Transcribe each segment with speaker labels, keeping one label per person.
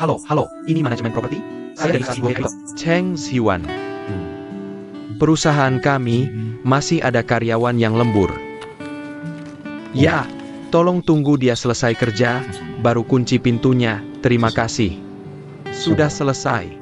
Speaker 1: Halo, ini manajemen properti? Saya dari Siwo Capital.
Speaker 2: Cheng Siwan. Perusahaan kami masih ada karyawan yang lembur. Ya, tolong tunggu dia selesai kerja, baru kunci pintunya. Terima kasih. Sudah selesai.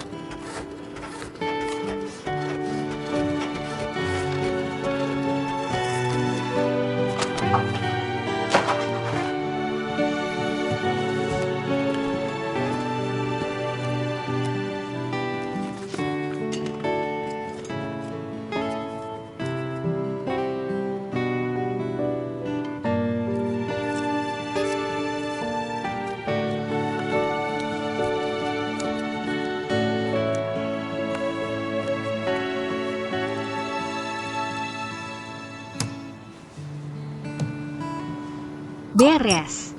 Speaker 3: Beres.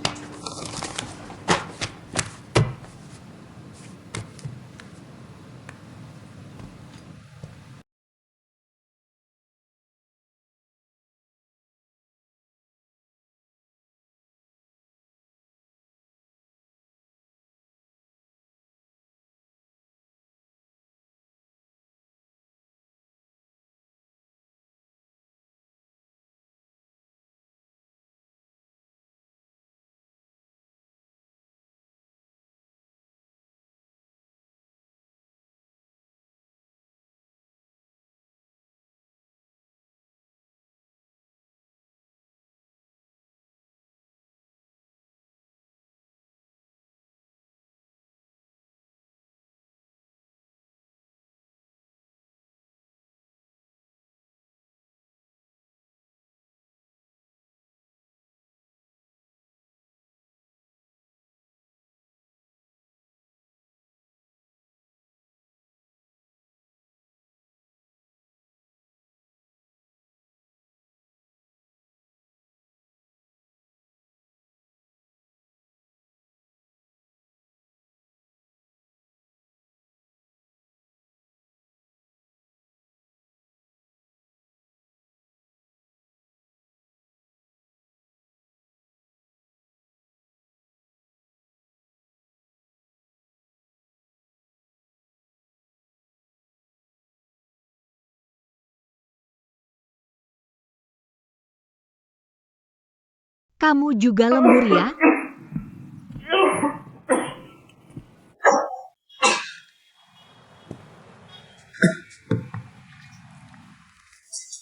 Speaker 3: Kamu juga lembur ya?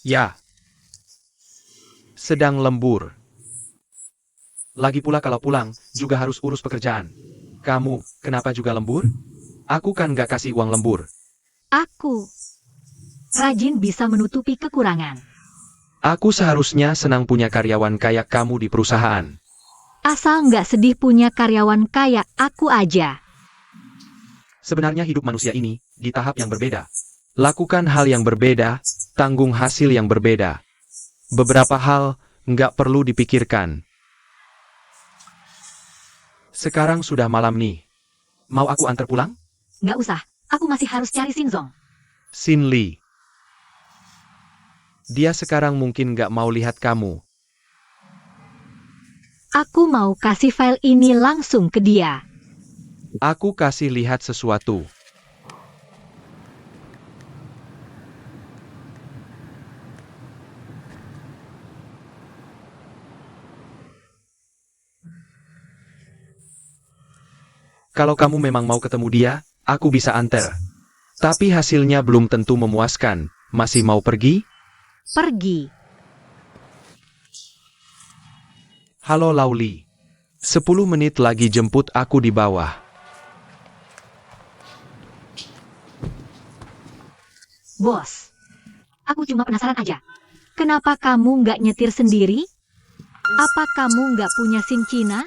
Speaker 2: Ya. Sedang lembur.
Speaker 1: Lagi pula kalau pulang, juga harus urus pekerjaan. Kamu, kenapa juga lembur? Aku kan nggak kasih uang lembur.
Speaker 3: Aku rajin bisa menutupi kekurangan.
Speaker 2: Aku seharusnya senang punya karyawan kayak kamu di perusahaan.
Speaker 3: Asal nggak sedih punya karyawan kayak aku aja.
Speaker 1: Sebenarnya hidup manusia ini, di tahap yang berbeda.
Speaker 2: Lakukan hal yang berbeda, tanggung hasil yang berbeda. Beberapa hal nggak perlu dipikirkan.
Speaker 1: Sekarang sudah malam nih. Mau aku antar pulang?
Speaker 3: Nggak usah, aku masih harus cari Shinzong.
Speaker 2: Sin Lee. Dia sekarang mungkin nggak mau lihat kamu.
Speaker 3: Aku mau kasih file ini langsung ke dia.
Speaker 2: Aku kasih lihat sesuatu.
Speaker 1: Kalau kamu memang mau ketemu dia, aku bisa antar.
Speaker 2: Tapi hasilnya belum tentu memuaskan. Masih mau pergi?
Speaker 3: Pergi.
Speaker 2: Halo Lauli. 10 menit lagi jemput aku di bawah.
Speaker 3: Bos, aku cuma penasaran aja. Kenapa kamu nggak nyetir sendiri? Apa kamu nggak punya SIM Cina?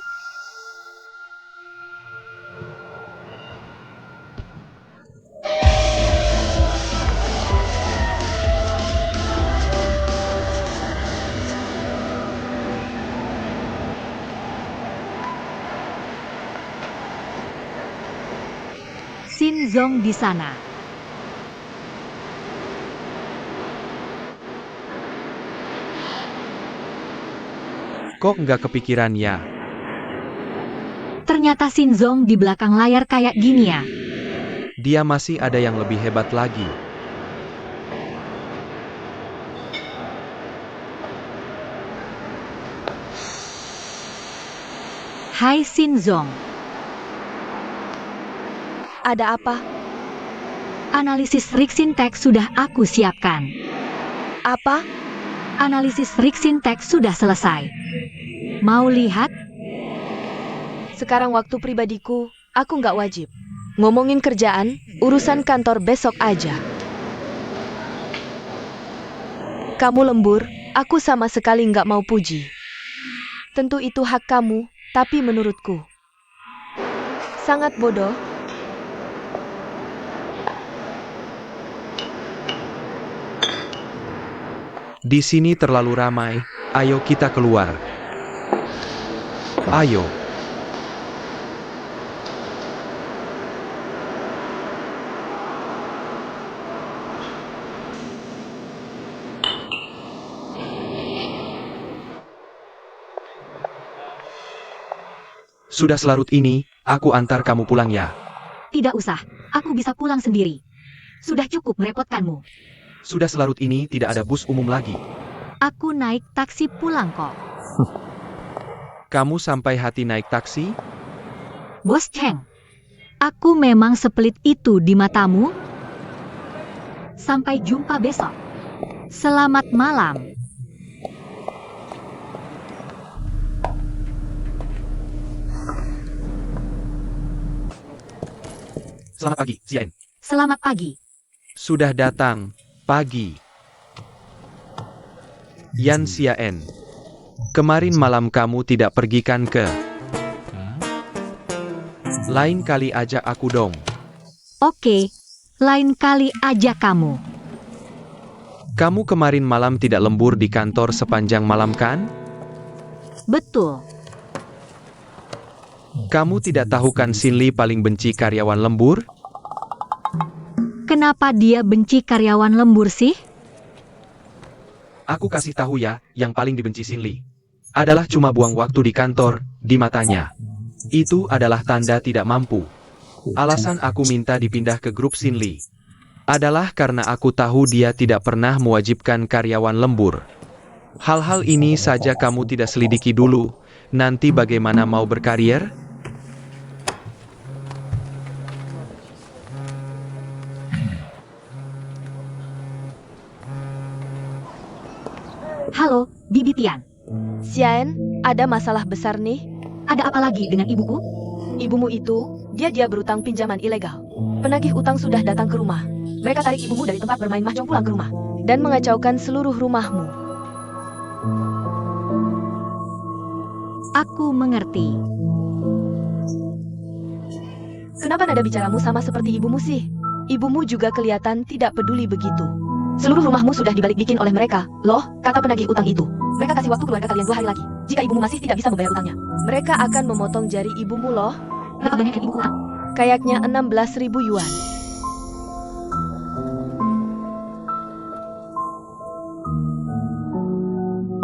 Speaker 3: Shinzong di sana.
Speaker 2: Kok nggak kepikiran ya?
Speaker 3: Ternyata Shinzong di belakang layar kayak gini ya.
Speaker 2: Dia masih ada yang lebih hebat lagi.
Speaker 3: Hai Shinzong,
Speaker 4: Ada apa?
Speaker 3: analisis Rixintek sudah aku siapkan.
Speaker 4: Apa?
Speaker 3: Analisis Rixintek sudah selesai. Mau lihat?
Speaker 4: Sekarang waktu pribadiku, aku nggak wajib. Ngomongin kerjaan, urusan kantor besok aja. Kamu lembur, aku sama sekali nggak mau puji. Tentu itu hak kamu, tapi menurutku sangat bodoh.
Speaker 2: Di sini terlalu ramai, ayo kita keluar. Ayo. Sudah selarut ini, aku antar kamu pulang ya.
Speaker 3: Tidak usah, aku bisa pulang sendiri. Sudah cukup merepotkanmu.
Speaker 2: Sudah selarut ini tidak ada bus umum lagi.
Speaker 3: Aku naik taksi pulang kok.
Speaker 2: Kamu sampai hati naik taksi?
Speaker 3: Bos Cheng, aku memang sepelit itu di matamu? Sampai jumpa besok. Selamat malam.
Speaker 1: Selamat pagi, Xian.
Speaker 3: Selamat pagi.
Speaker 2: Sudah datang, pagi. Yan Xiaen. Kemarin malam kamu tidak pergi kan ke? Lain kali ajak aku dong.
Speaker 3: Oke, lain kali aja kamu.
Speaker 2: Kamu kemarin malam tidak lembur di kantor sepanjang malam kan?
Speaker 3: Betul.
Speaker 2: Kamu tidak tahu kan Sinli paling benci karyawan lembur?
Speaker 3: Kenapa dia benci karyawan lembur sih?
Speaker 1: Aku kasih tahu ya, yang paling dibenci Sinli adalah cuma buang waktu di kantor, di matanya. Itu adalah tanda tidak mampu. Alasan aku minta dipindah ke grup Sinli adalah karena aku tahu dia tidak pernah mewajibkan karyawan lembur. Hal-hal ini saja kamu tidak selidiki dulu, nanti bagaimana mau berkarier?
Speaker 3: Halo, Bibi Tian.
Speaker 4: Xian, ada masalah besar nih.
Speaker 3: Ada apa lagi dengan ibuku?
Speaker 4: Ibumu itu, dia berutang pinjaman ilegal. Penagih utang sudah datang ke rumah. Mereka tarik ibumu dari tempat bermain mahjong pulang ke rumah. Dan mengacaukan seluruh rumahmu.
Speaker 3: Aku mengerti.
Speaker 4: Kenapa nada bicaramu sama seperti ibumu sih? Ibumu juga kelihatan tidak peduli begitu. Seluruh rumahmu sudah dibalik bikin oleh mereka. Loh, kata penagih utang itu. Mereka kasih waktu keluarga kalian 2 hari lagi. Jika ibumu masih tidak bisa membayar utangnya, mereka akan memotong jari ibumu loh.
Speaker 3: Berapa banyak yang ibuku utang?
Speaker 4: Kayaknya 16.000 yuan.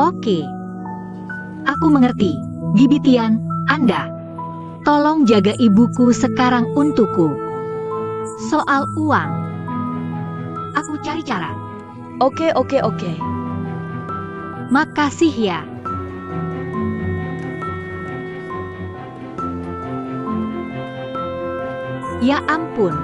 Speaker 3: Oke. Aku mengerti. Bibi Tian, Anda. Tolong jaga ibuku sekarang untukku. Soal uang, aku cari cara.
Speaker 4: Oke.
Speaker 3: Makasih ya. Ya ampun.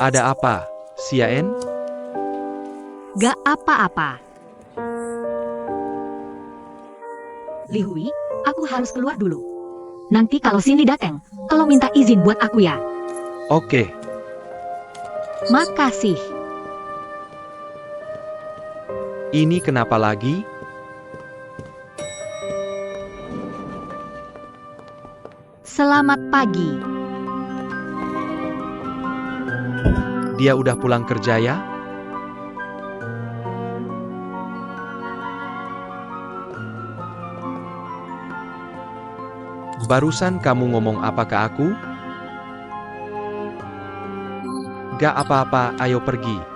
Speaker 2: Ada apa, Xiaen?
Speaker 3: Gak apa-apa. Li Hui, aku harus keluar dulu. Nanti kalau Cindy datang, tolong minta izin buat aku ya.
Speaker 2: Oke,
Speaker 3: Makasih.
Speaker 2: ini kenapa lagi?
Speaker 3: Selamat pagi.
Speaker 2: Dia udah pulang kerja ya? Barusan kamu ngomong apa ke aku? Gak apa-apa, ayo pergi.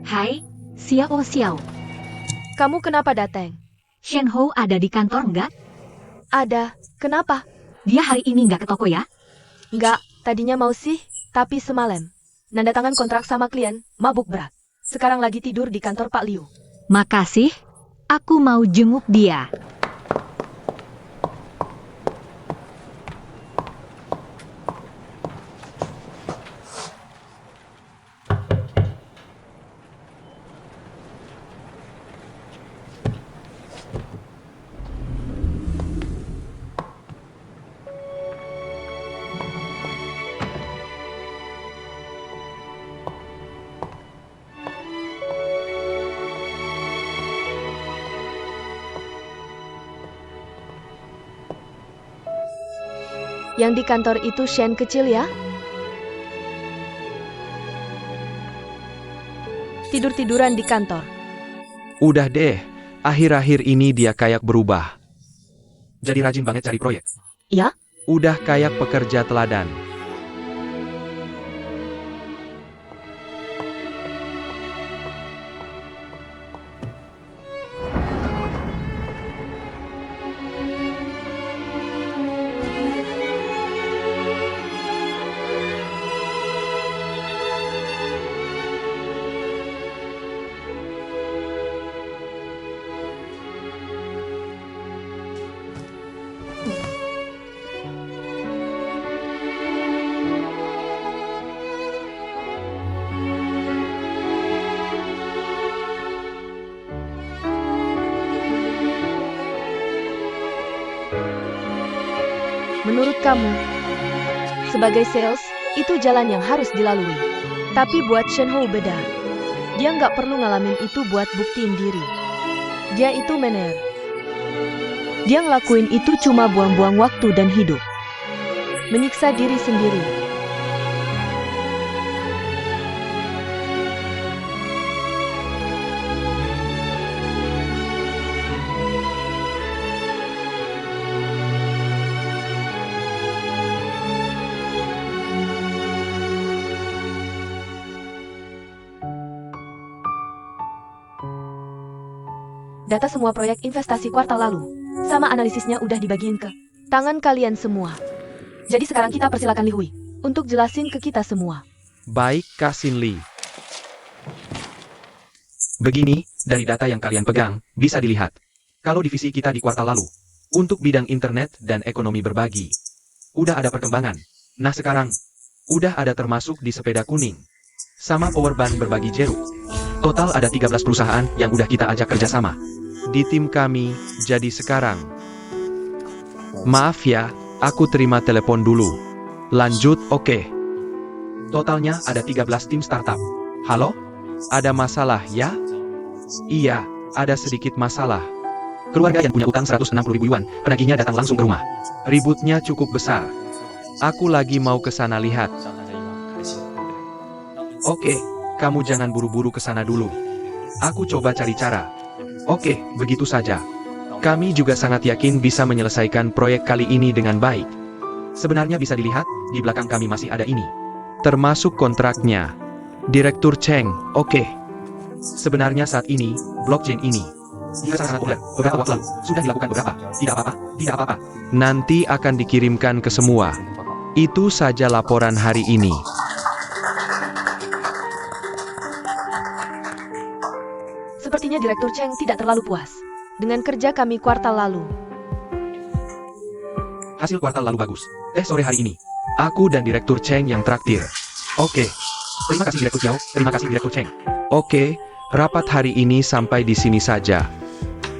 Speaker 3: Hai, Xiao Xiao.
Speaker 4: Kamu kenapa datang?
Speaker 3: Shen Hou ada di kantor nggak?
Speaker 4: Ada. Kenapa?
Speaker 3: Dia hari ini nggak ke toko ya?
Speaker 4: Enggak, tadinya mau sih, tapi semalam. Nanda tangan kontrak sama klien, mabuk berat. Sekarang lagi tidur di kantor Pak Liu.
Speaker 3: Makasih. Aku mau jenguk dia.
Speaker 4: Yang di kantor itu Shen kecil ya? Tidur-tiduran di kantor.
Speaker 2: Udah deh, akhir-akhir ini dia kayak berubah.
Speaker 1: Jadi rajin banget cari proyek.
Speaker 4: Ya?
Speaker 2: Udah kayak pekerja teladan.
Speaker 4: Menurut kamu, sebagai sales, itu jalan yang harus dilalui. Tapi buat Shen Hou beda. Dia nggak perlu ngalamin itu buat buktiin diri. Dia itu manajer. Dia ngelakuin itu cuma buang-buang waktu dan hidup. Menyiksa diri sendiri. Data semua proyek investasi kuartal lalu, sama analisisnya udah dibagiin ke tangan kalian semua. Jadi sekarang kita persilakan Li Hui untuk jelasin ke kita semua.
Speaker 2: Baik, Kak Xin-Li.
Speaker 1: Begini, dari data yang kalian pegang, bisa dilihat. Kalau divisi kita di kuartal lalu, untuk bidang internet dan ekonomi berbagi, udah ada perkembangan. Nah sekarang, udah ada termasuk di sepeda kuning, sama powerbank berbagi jeruk. Total ada 13 perusahaan yang udah kita ajak kerjasama.
Speaker 2: Di tim kami, jadi sekarang. Maaf ya, aku terima telepon dulu. Lanjut, oke.
Speaker 1: Totalnya ada 13 tim startup. Halo?
Speaker 2: Ada masalah ya? Iya, ada sedikit masalah.
Speaker 1: Keluarga yang punya utang 160.000 yuan, penagihnya datang langsung ke rumah.
Speaker 2: Ributnya cukup besar. Aku lagi mau ke sana lihat.
Speaker 1: Oke, kamu jangan buru-buru ke sana dulu. Aku coba cari cara. Oke, begitu saja.
Speaker 2: Kami juga sangat yakin bisa menyelesaikan proyek kali ini dengan baik.
Speaker 1: Sebenarnya bisa dilihat, di belakang kami masih ada ini.
Speaker 2: Termasuk kontraknya. Direktur Cheng, oke.
Speaker 1: Sebenarnya saat ini, blockchain ini juga sangat populer. Beberapa waktu lalu, sudah dilakukan beberapa. Tidak apa-apa, tidak apa-apa.
Speaker 2: Nanti akan dikirimkan ke semua. Itu saja laporan hari ini.
Speaker 4: Sepertinya Direktur Cheng tidak terlalu puas dengan kerja kami kuartal lalu.
Speaker 1: Hasil kuartal lalu bagus. Sore hari ini, aku dan Direktur Cheng yang traktir. Oke. Terima kasih Direktur Xiao, terima kasih Direktur Cheng.
Speaker 2: Oke, rapat hari ini sampai di sini saja.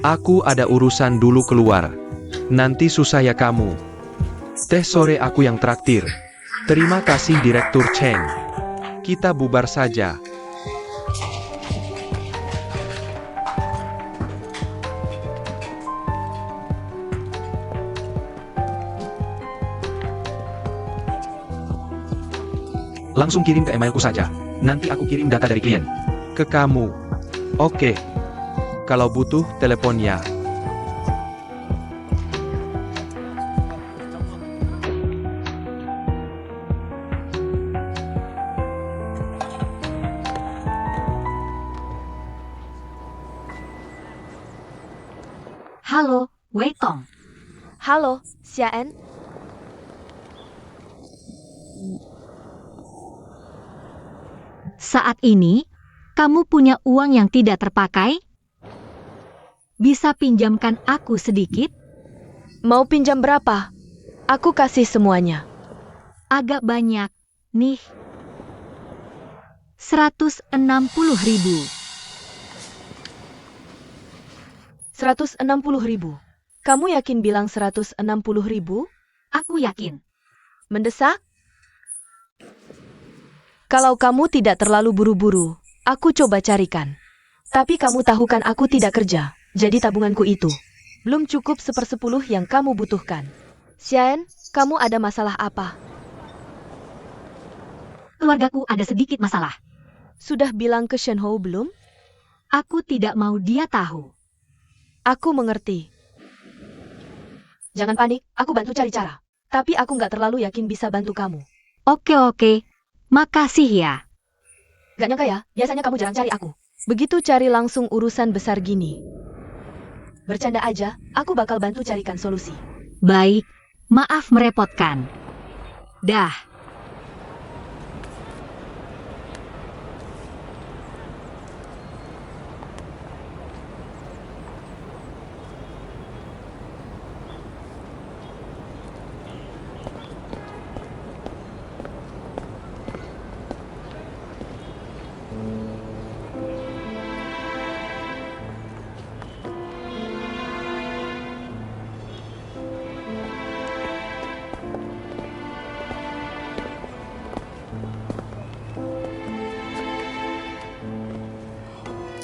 Speaker 2: Aku ada urusan dulu keluar. Nanti susah ya kamu. Teh sore aku yang traktir. Terima kasih Direktur Cheng. Kita bubar saja.
Speaker 1: Langsung kirim ke emailku saja. Nanti aku kirim data dari klien.
Speaker 2: Ke kamu. Oke. Kalau butuh, telepon ya.
Speaker 3: Halo, Wei Tong.
Speaker 4: Halo, Xiaen.
Speaker 3: Saat ini, kamu punya uang yang tidak terpakai? Bisa pinjamkan aku sedikit?
Speaker 4: Mau pinjam berapa? Aku kasih semuanya.
Speaker 3: Agak banyak, nih. 160.000.
Speaker 4: 160.000. Kamu yakin bilang 160.000?
Speaker 3: Aku yakin.
Speaker 4: Mendesak? Kalau kamu tidak terlalu buru-buru, aku coba carikan. Tapi kamu tahu kan aku tidak kerja, jadi tabunganku itu belum cukup 1/10 yang kamu butuhkan. Xian, kamu ada masalah apa?
Speaker 3: Keluargaku ada sedikit masalah.
Speaker 4: Sudah bilang ke Shenhou belum?
Speaker 3: Aku tidak mau dia tahu.
Speaker 4: Aku mengerti. Jangan panik, aku bantu cari cara. Tapi aku nggak terlalu yakin bisa bantu kamu.
Speaker 3: Oke. Makasih ya.
Speaker 4: Gak nyangka ya, biasanya kamu jarang cari aku. Begitu cari langsung urusan besar gini. Bercanda aja, aku bakal bantu carikan solusi.
Speaker 3: Baik, maaf merepotkan. Dah.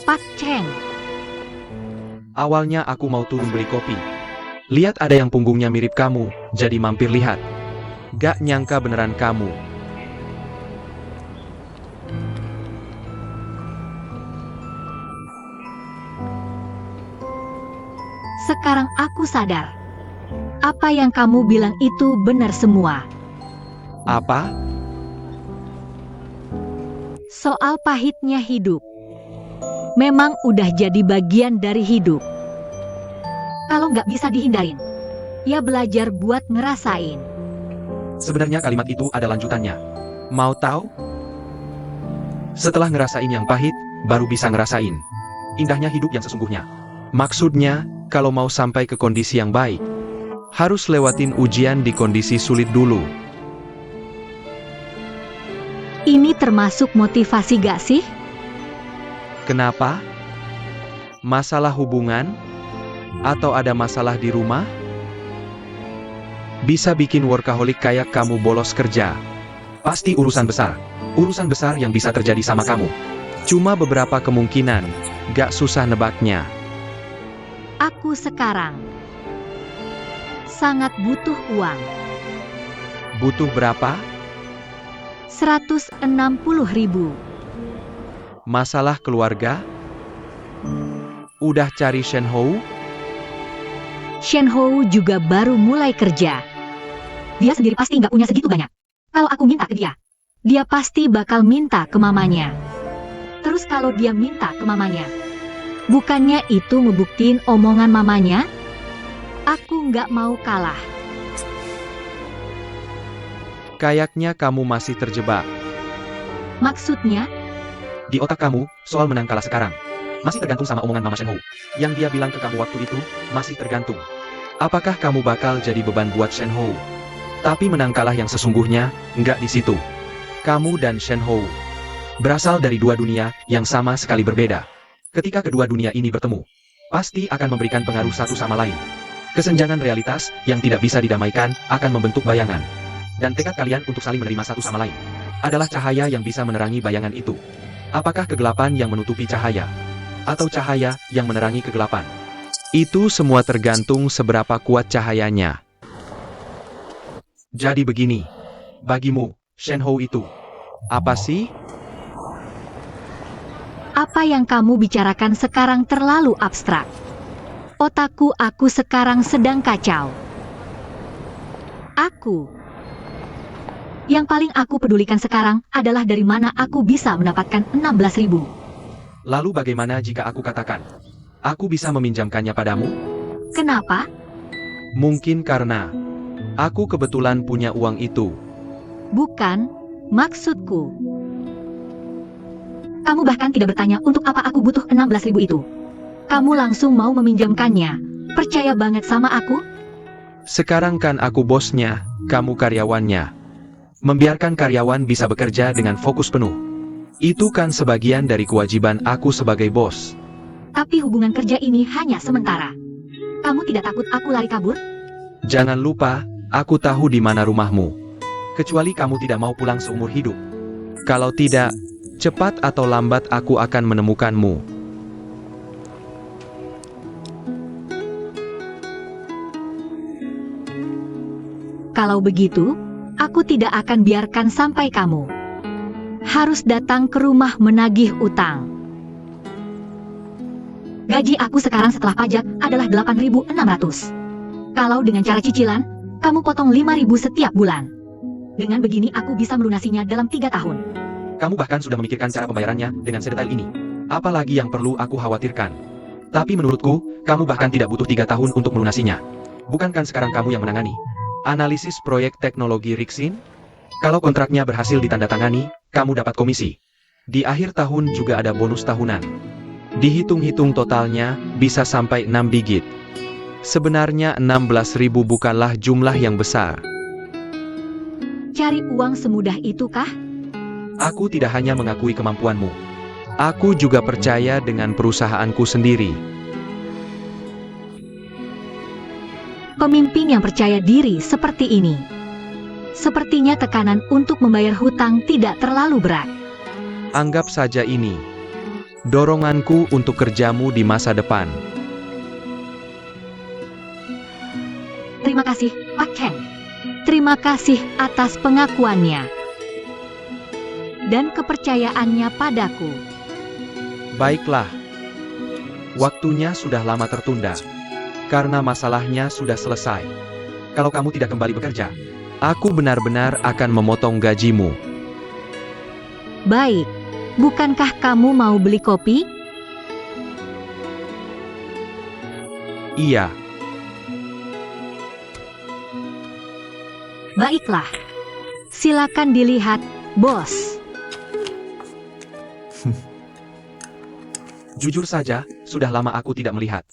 Speaker 3: Pak Cheng.
Speaker 2: Awalnya aku mau turun beli kopi. Lihat ada yang punggungnya mirip kamu, jadi mampir lihat. Gak nyangka beneran kamu.
Speaker 3: Sekarang aku sadar. Apa yang kamu bilang itu benar semua.
Speaker 2: Apa?
Speaker 3: Soal pahitnya hidup. Memang udah jadi bagian dari hidup. Kalau nggak bisa dihindarin, ya belajar buat ngerasain.
Speaker 1: Sebenarnya kalimat itu ada lanjutannya.
Speaker 2: Mau tahu?
Speaker 1: Setelah ngerasain yang pahit, baru bisa ngerasain indahnya hidup yang sesungguhnya.
Speaker 2: Maksudnya, kalau mau sampai ke kondisi yang baik, harus lewatin ujian di kondisi sulit dulu.
Speaker 3: Ini termasuk motivasi gak sih?
Speaker 2: Kenapa? Masalah hubungan? Atau ada masalah di rumah? Bisa bikin workaholic kayak kamu bolos kerja.
Speaker 1: Pasti urusan besar. Urusan besar yang bisa terjadi sama kamu.
Speaker 2: Cuma beberapa kemungkinan, gak susah nebaknya.
Speaker 3: Aku sekarang sangat butuh uang.
Speaker 2: Butuh berapa?
Speaker 3: 160.000.
Speaker 2: Masalah keluarga? Udah cari Shenhou?
Speaker 3: Shenhou juga baru mulai kerja. Dia sendiri pasti nggak punya segitu banyak. Kalau aku minta ke dia, dia pasti bakal minta ke mamanya. Terus kalau dia minta ke mamanya, bukannya itu ngebuktiin omongan mamanya? Aku nggak mau kalah.
Speaker 2: Kayaknya kamu masih terjebak.
Speaker 3: Maksudnya?
Speaker 1: Di otak kamu, soal menang kalah sekarang. Masih tergantung sama omongan Mama Shenhou. Yang dia bilang ke kamu waktu itu, masih tergantung. Apakah kamu bakal jadi beban buat Shenhou? Tapi menang kalah yang sesungguhnya, nggak di situ. Kamu dan Shenhou berasal dari dua dunia yang sama sekali berbeda. Ketika kedua dunia ini bertemu, pasti akan memberikan pengaruh satu sama lain. Kesenjangan realitas yang tidak bisa didamaikan akan membentuk bayangan. Dan tekad kalian untuk saling menerima satu sama lain adalah cahaya yang bisa menerangi bayangan itu. Apakah kegelapan yang menutupi cahaya? Atau cahaya yang menerangi kegelapan?
Speaker 2: Itu semua tergantung seberapa kuat cahayanya.
Speaker 1: Jadi begini, bagimu, Shenhou itu
Speaker 2: Apa sih?
Speaker 3: Apa yang kamu bicarakan sekarang terlalu abstrak. Otakku aku sekarang sedang kacau. Yang paling aku pedulikan sekarang adalah dari mana aku bisa mendapatkan 16.000.
Speaker 1: Lalu bagaimana jika aku katakan, aku bisa meminjamkannya padamu?
Speaker 3: Kenapa?
Speaker 2: Mungkin karena aku kebetulan punya uang itu.
Speaker 3: Bukan, maksudku. Kamu bahkan tidak bertanya untuk apa aku butuh 16.000 itu. Kamu langsung mau meminjamkannya. Percaya banget sama aku?
Speaker 2: Sekarang kan aku bosnya, kamu karyawannya. Membiarkan karyawan bisa bekerja dengan fokus penuh. Itu kan sebagian dari kewajiban aku sebagai bos.
Speaker 3: Tapi hubungan kerja ini hanya sementara. Kamu tidak takut aku lari kabur?
Speaker 2: Jangan lupa, aku tahu di mana rumahmu.
Speaker 1: Kecuali kamu tidak mau pulang seumur hidup.
Speaker 2: Kalau tidak, cepat atau lambat aku akan menemukanmu.
Speaker 3: Kalau begitu, aku tidak akan biarkan sampai kamu harus datang ke rumah menagih utang. Gaji aku sekarang setelah pajak adalah 8.600. Kalau dengan cara cicilan, kamu potong 5.000 setiap bulan. Dengan begini aku bisa melunasinya dalam 3 tahun.
Speaker 1: Kamu bahkan sudah memikirkan cara pembayarannya dengan sedetail ini. Apalagi yang perlu aku khawatirkan. Tapi menurutku, kamu bahkan tidak butuh 3 tahun untuk melunasinya. Bukankah sekarang kamu yang menangani analisis proyek teknologi Rixin? Kalau kontraknya berhasil ditandatangani, kamu dapat komisi. Di akhir tahun juga ada bonus tahunan.
Speaker 2: Dihitung-hitung totalnya, bisa sampai 6 digit. Sebenarnya 16.000 bukanlah jumlah yang besar.
Speaker 3: Cari uang semudah itu kah?
Speaker 1: Aku tidak hanya mengakui kemampuanmu.
Speaker 2: Aku juga percaya dengan perusahaanku sendiri.
Speaker 3: Pemimpin yang percaya diri seperti ini. Sepertinya tekanan untuk membayar hutang tidak terlalu berat.
Speaker 2: Anggap saja ini doronganku untuk kerjamu di masa depan.
Speaker 3: Terima kasih, Pak Chen. Terima kasih atas pengakuannya dan kepercayaannya padaku.
Speaker 2: Baiklah. Waktunya sudah lama tertunda. Karena masalahnya sudah selesai.
Speaker 1: Kalau kamu tidak kembali bekerja,
Speaker 2: aku benar-benar akan memotong gajimu.
Speaker 3: Baik, bukankah kamu mau beli kopi?
Speaker 2: Iya.
Speaker 3: Baiklah. Silakan dilihat, bos.
Speaker 1: jujur saja, sudah lama aku tidak melihat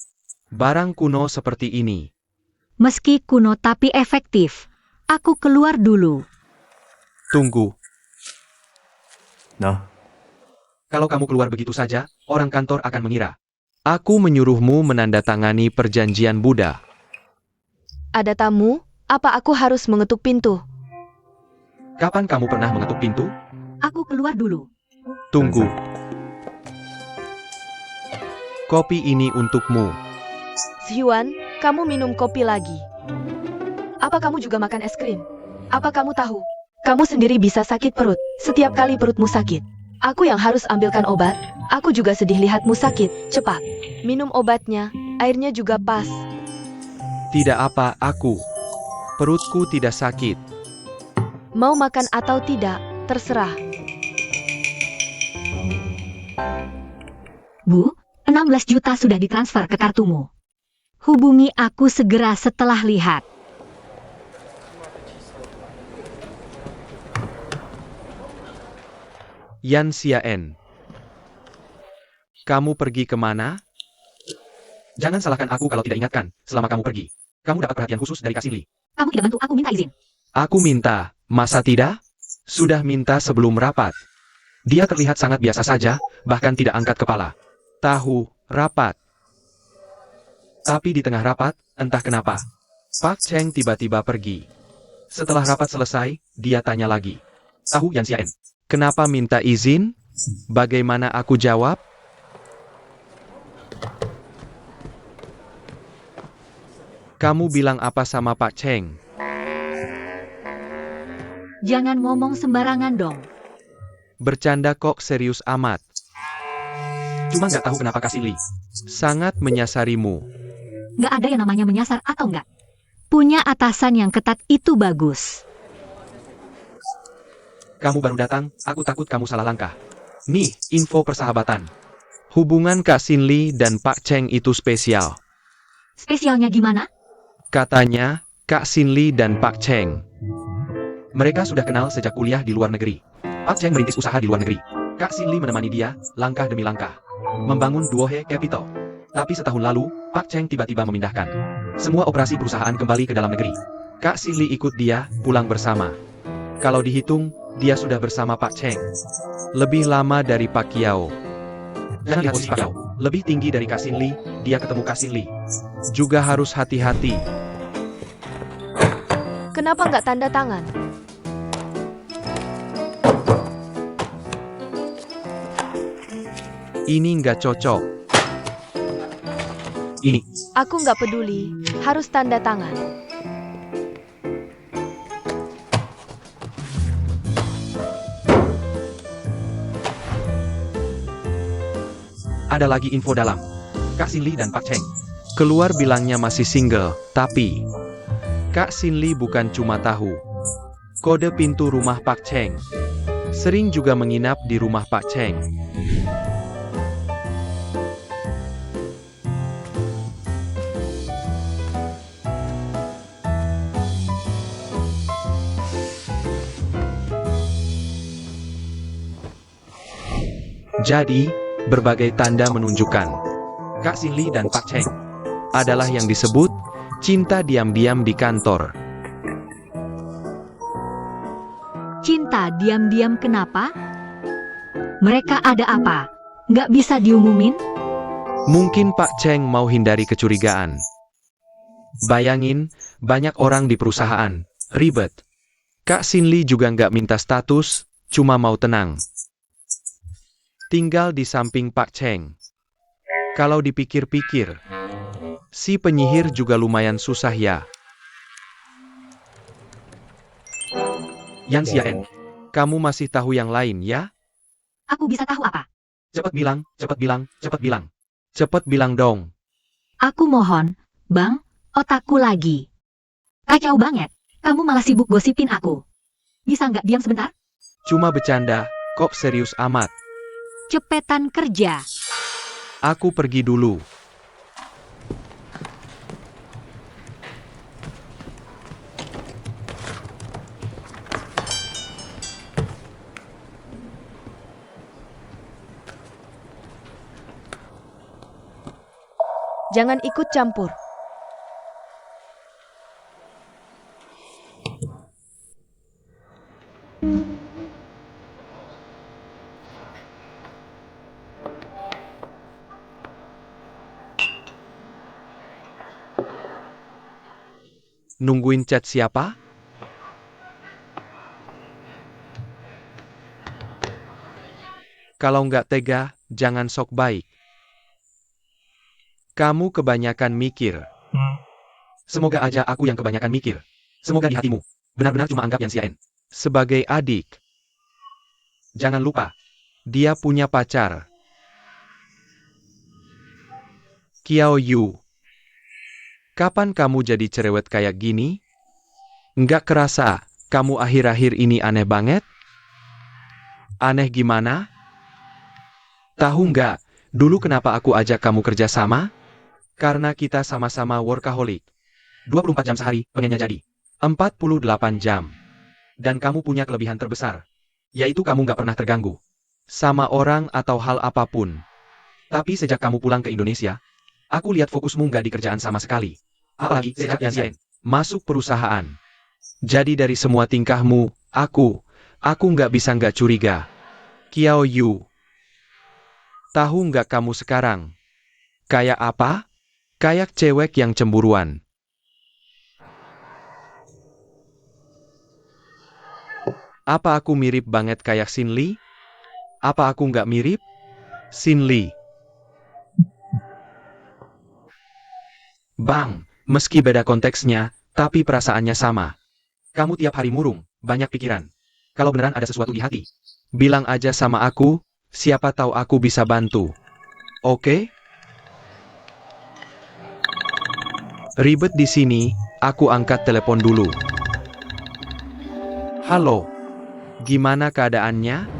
Speaker 2: Barang kuno seperti ini.
Speaker 3: Meski kuno tapi efektif. Aku keluar dulu.
Speaker 2: Tunggu.
Speaker 5: Nah,
Speaker 1: Kalau kamu keluar begitu saja, orang kantor akan mengira.
Speaker 2: Aku menyuruhmu menandatangani perjanjian Buddha.
Speaker 4: Ada tamu? Apa aku harus mengetuk pintu?
Speaker 1: Kapan kamu pernah mengetuk pintu?
Speaker 3: Aku keluar dulu.
Speaker 2: Tunggu. Kopi ini untukmu.
Speaker 4: Hyuan, kamu minum kopi lagi. Apa kamu juga makan es krim? Apa kamu tahu? Kamu sendiri bisa sakit perut setiap kali perutmu sakit. Aku yang harus ambilkan obat. Aku juga sedih lihatmu sakit. Cepat, minum obatnya. Airnya juga pas.
Speaker 2: Tidak apa, aku. Perutku tidak sakit.
Speaker 4: Mau makan atau tidak, terserah.
Speaker 3: Bu, 16 juta sudah ditransfer ke kartumu. Hubungi aku segera setelah lihat.
Speaker 2: Yan Xiaen. Kamu pergi kemana?
Speaker 1: Jangan salahkan aku kalau tidak ingatkan, selama kamu pergi. Kamu dapat perhatian khusus dari Kak Sin Lee.
Speaker 3: Kamu tidak bantu aku minta izin.
Speaker 2: Aku minta, masa tidak? Sudah minta sebelum rapat.
Speaker 1: Dia terlihat sangat biasa saja, bahkan tidak angkat kepala.
Speaker 2: Tahu, rapat.
Speaker 1: Tapi di tengah rapat, entah kenapa,
Speaker 2: Pak Cheng tiba-tiba pergi.
Speaker 1: setelah rapat selesai, dia tanya lagi. Tahu Yan Xiaen?
Speaker 2: Kenapa minta izin? Bagaimana aku jawab? Kamu bilang apa sama Pak Cheng?
Speaker 3: Jangan ngomong sembarangan dong.
Speaker 2: Bercanda kok, serius amat.
Speaker 1: Cuma nggak tahu kenapa Kak Sin Lee.
Speaker 2: Sangat menyasarimu.
Speaker 3: Nggak ada yang namanya menyasar atau nggak. Punya atasan yang ketat itu bagus.
Speaker 1: Kamu baru datang, aku takut kamu salah langkah. Nih, info persahabatan.
Speaker 2: Hubungan Kak Sin Lee dan Pak Cheng itu spesial.
Speaker 3: Spesialnya gimana?
Speaker 2: Katanya, Kak Sin Lee dan Pak Cheng.
Speaker 1: Mereka sudah kenal sejak kuliah di luar negeri. Pak Cheng merintis usaha di luar negeri. Kak Sin Lee menemani dia, langkah demi langkah. Membangun Duohe Capital. Tapi setahun lalu, Pak Cheng tiba-tiba memindahkan semua operasi perusahaan kembali ke dalam negeri.
Speaker 2: Kak Sin Lee ikut dia, pulang bersama. Kalau dihitung, dia sudah bersama Pak Cheng. Lebih lama dari Pak Kiao.
Speaker 1: Jangan lihat posisi Pak Yao. Lebih tinggi dari Kak Sin Lee, dia ketemu Kak Sin Lee.
Speaker 2: Juga harus hati-hati.
Speaker 4: Kenapa nggak tanda tangan?
Speaker 2: Ini nggak cocok.
Speaker 1: Ini,
Speaker 4: Aku nggak peduli, harus tanda tangan.
Speaker 1: ada lagi info dalam. Kak Sin Lee dan Pak Cheng.
Speaker 2: Keluar bilangnya masih single, tapi Kak Sin Lee bukan cuma tahu kode pintu rumah Pak Cheng. Sering juga menginap di rumah Pak Cheng. Jadi, berbagai tanda menunjukkan
Speaker 1: Kak Sin Lee dan Pak Cheng.
Speaker 2: adalah yang disebut cinta diam-diam di kantor.
Speaker 3: Cinta diam-diam kenapa? Mereka ada apa? Nggak bisa diumumin?
Speaker 2: Mungkin Pak Cheng mau hindari kecurigaan. Bayangin, banyak orang di perusahaan, ribet. Kak Sin Lee juga nggak minta status, cuma mau tenang. Tinggal di samping Pak Cheng. Kalau dipikir-pikir, si penyihir juga lumayan susah ya.
Speaker 1: Yan Xiaen.
Speaker 2: Kamu masih tahu yang lain ya?
Speaker 3: Aku bisa tahu apa?
Speaker 1: Cepat bilang, cepat bilang, cepat bilang.
Speaker 2: Cepet bilang dong.
Speaker 3: Aku mohon, Bang, otakku lagi. Kacau banget. Kamu malah sibuk gosipin aku. Bisa nggak diam sebentar?
Speaker 2: Cuma bercanda, kok serius amat.
Speaker 3: Cepetan kerja.
Speaker 2: Aku pergi dulu.
Speaker 4: Jangan ikut campur.
Speaker 2: Nungguin chat siapa? Kalau nggak tega, jangan sok baik. Kamu kebanyakan mikir.
Speaker 1: Semoga aja aku yang kebanyakan mikir. Semoga di hatimu benar-benar cuma anggap Yan Xiaen.
Speaker 2: Sebagai adik,
Speaker 1: Jangan lupa,
Speaker 2: dia punya pacar. Kiao Yu. Kapan kamu jadi cerewet kayak gini? Nggak kerasa, kamu akhir-akhir ini aneh banget? Aneh gimana? Tahu nggak, dulu kenapa aku ajak kamu kerja sama? Karena kita sama-sama workaholic.
Speaker 1: 24 jam sehari, pengennya jadi.
Speaker 2: 48 jam.
Speaker 1: Dan kamu punya kelebihan terbesar. Yaitu kamu nggak pernah terganggu.
Speaker 2: Sama orang atau hal apapun.
Speaker 1: Tapi sejak kamu pulang ke Indonesia, aku lihat fokusmu nggak di kerjaan sama sekali. Apalagi sejak Yansen
Speaker 2: Masuk perusahaan. Jadi dari semua tingkahmu, aku nggak curiga. Kiao Yu. Tahu nggak kamu sekarang? Kayak apa? Kayak cewek yang cemburuan. Apa aku mirip banget kayak Sin Lee? Apa aku nggak mirip? Sin Lee.
Speaker 1: Bang,
Speaker 2: Meski beda konteksnya, tapi perasaannya sama.
Speaker 1: kamu tiap hari murung, banyak pikiran. Kalau beneran ada sesuatu di hati,
Speaker 2: Bilang aja sama aku, siapa tahu aku bisa bantu. Oke? Ribet di sini, aku angkat telepon dulu. Halo. Gimana keadaannya?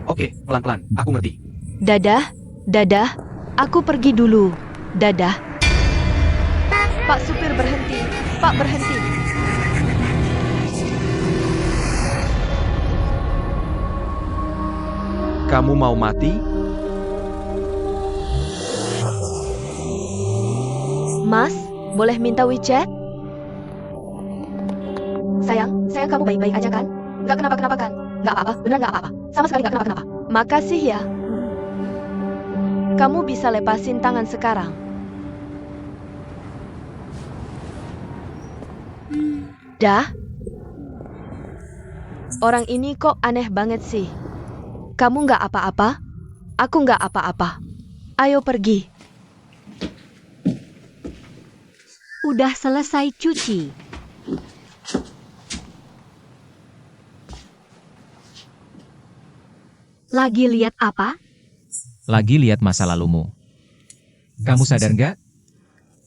Speaker 1: oke, pelan-pelan, aku ngerti.
Speaker 4: Dadah, aku pergi dulu. Dadah. Pak supir berhenti, Pak berhenti.
Speaker 2: Kamu mau mati?
Speaker 4: Mas, boleh minta WeChat?
Speaker 3: Sayang, kamu baik-baik aja kan? Nggak kenapa-kenapa kan? Nggak apa-apa, beneran nggak apa-apa. Sama sekali nggak kenapa-kenapa.
Speaker 4: Makasih ya. Kamu bisa lepasin tangan sekarang. Dah? Orang ini kok aneh banget sih. Kamu nggak apa-apa? Aku nggak apa-apa. Ayo pergi.
Speaker 3: Udah selesai cuci. Lagi lihat apa?
Speaker 5: Lagi lihat masa lalumu. Kamu sadar nggak?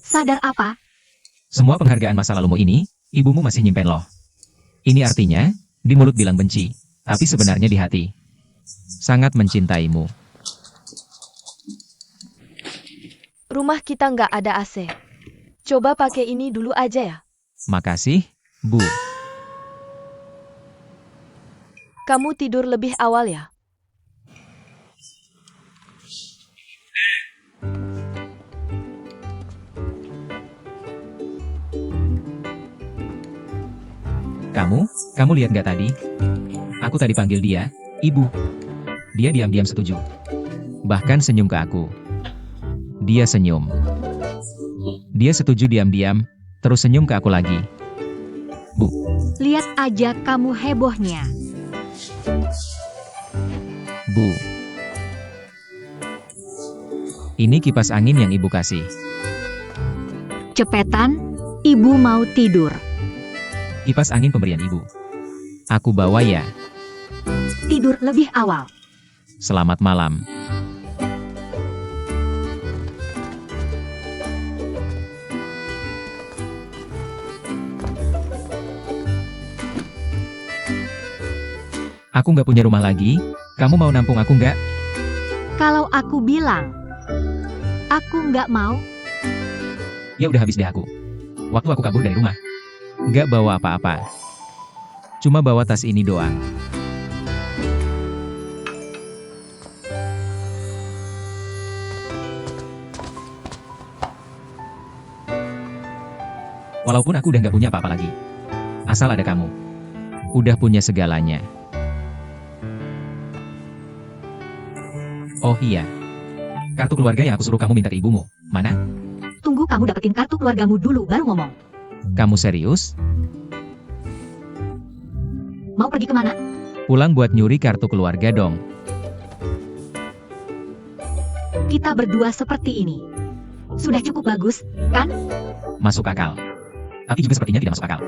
Speaker 3: Sadar apa?
Speaker 5: Semua penghargaan masa lalumu ini, ibumu masih nyimpen loh. Ini artinya, di mulut bilang benci, tapi sebenarnya di hati. Sangat mencintaimu.
Speaker 4: Rumah kita nggak ada AC. Coba pakai ini dulu aja ya.
Speaker 5: Makasih, Bu.
Speaker 4: Kamu tidur lebih awal ya?
Speaker 5: Kamu lihat nggak tadi? Aku tadi panggil dia, Ibu. Dia diam-diam setuju. Bahkan senyum ke aku. Dia senyum. Dia setuju diam-diam, terus senyum ke aku lagi. Bu,
Speaker 3: Lihat aja kamu hebohnya.
Speaker 5: Bu. Ini kipas angin yang Ibu kasih.
Speaker 3: Cepetan, ibu mau tidur.
Speaker 5: Kipas angin pemberian Ibu. Aku bawa ya.
Speaker 3: Tidur lebih awal.
Speaker 5: Selamat malam. Aku nggak punya rumah lagi, kamu mau nampung aku nggak?
Speaker 3: Kalau aku bilang, aku nggak mau.
Speaker 5: Ya udah habis deh aku. Waktu aku kabur dari rumah. Nggak bawa apa-apa. Cuma bawa tas ini doang. Walaupun aku udah nggak punya apa-apa lagi. Asal ada kamu. Udah punya segalanya. Oh iya. Kartu keluarga yang aku suruh kamu minta ke ibumu. Mana?
Speaker 3: Tunggu kamu dapetin kartu keluargamu dulu baru ngomong.
Speaker 5: Kamu serius?
Speaker 3: Mau pergi kemana?
Speaker 5: Pulang buat nyuri kartu keluarga dong.
Speaker 3: Kita berdua seperti ini. Sudah cukup bagus, kan?
Speaker 5: Masuk akal. Tapi juga sepertinya tidak masuk akal.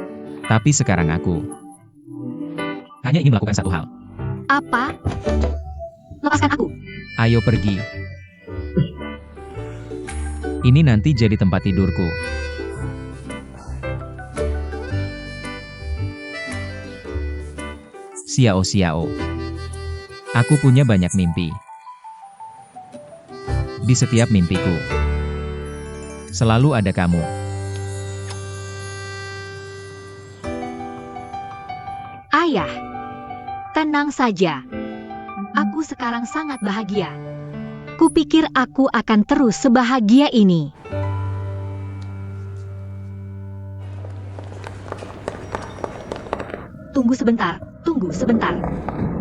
Speaker 5: Tapi sekarang aku hanya ingin melakukan satu hal.
Speaker 3: Apa? Lepaskan aku.
Speaker 5: Ayo pergi. Ini nanti jadi tempat tidurku. Xiao. Aku punya banyak mimpi. Di setiap mimpiku, selalu ada kamu.
Speaker 3: Ayah, tenang saja. Aku sekarang sangat bahagia. Kupikir aku akan terus sebahagia ini. Tunggu sebentar, tunggu sebentar.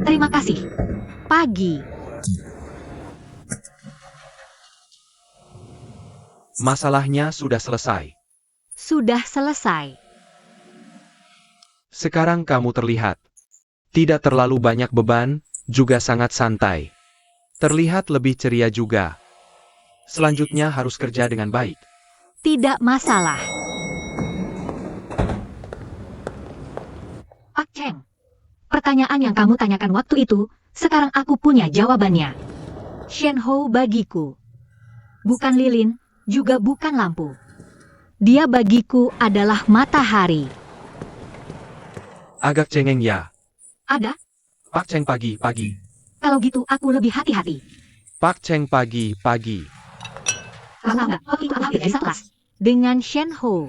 Speaker 3: Terima kasih. Pagi.
Speaker 1: Masalahnya sudah selesai.
Speaker 3: Sudah selesai.
Speaker 1: Sekarang kamu terlihat tidak terlalu banyak beban, juga sangat santai. Terlihat lebih ceria juga. Selanjutnya harus kerja dengan baik.
Speaker 3: Tidak masalah. Pak Cheng, pertanyaan yang kamu tanyakan waktu itu, sekarang aku punya jawabannya. Shen Hou bagiku bukan lilin, juga bukan lampu. Dia bagiku adalah matahari.
Speaker 1: Agak cengeng ya.
Speaker 3: Ada?
Speaker 1: Pak Cheng pagi-pagi.
Speaker 3: Kalau gitu aku lebih hati-hati.
Speaker 1: Pak Cheng pagi-pagi.
Speaker 3: Kalau enggak, itu aku jadi kelas dengan Shen Hou.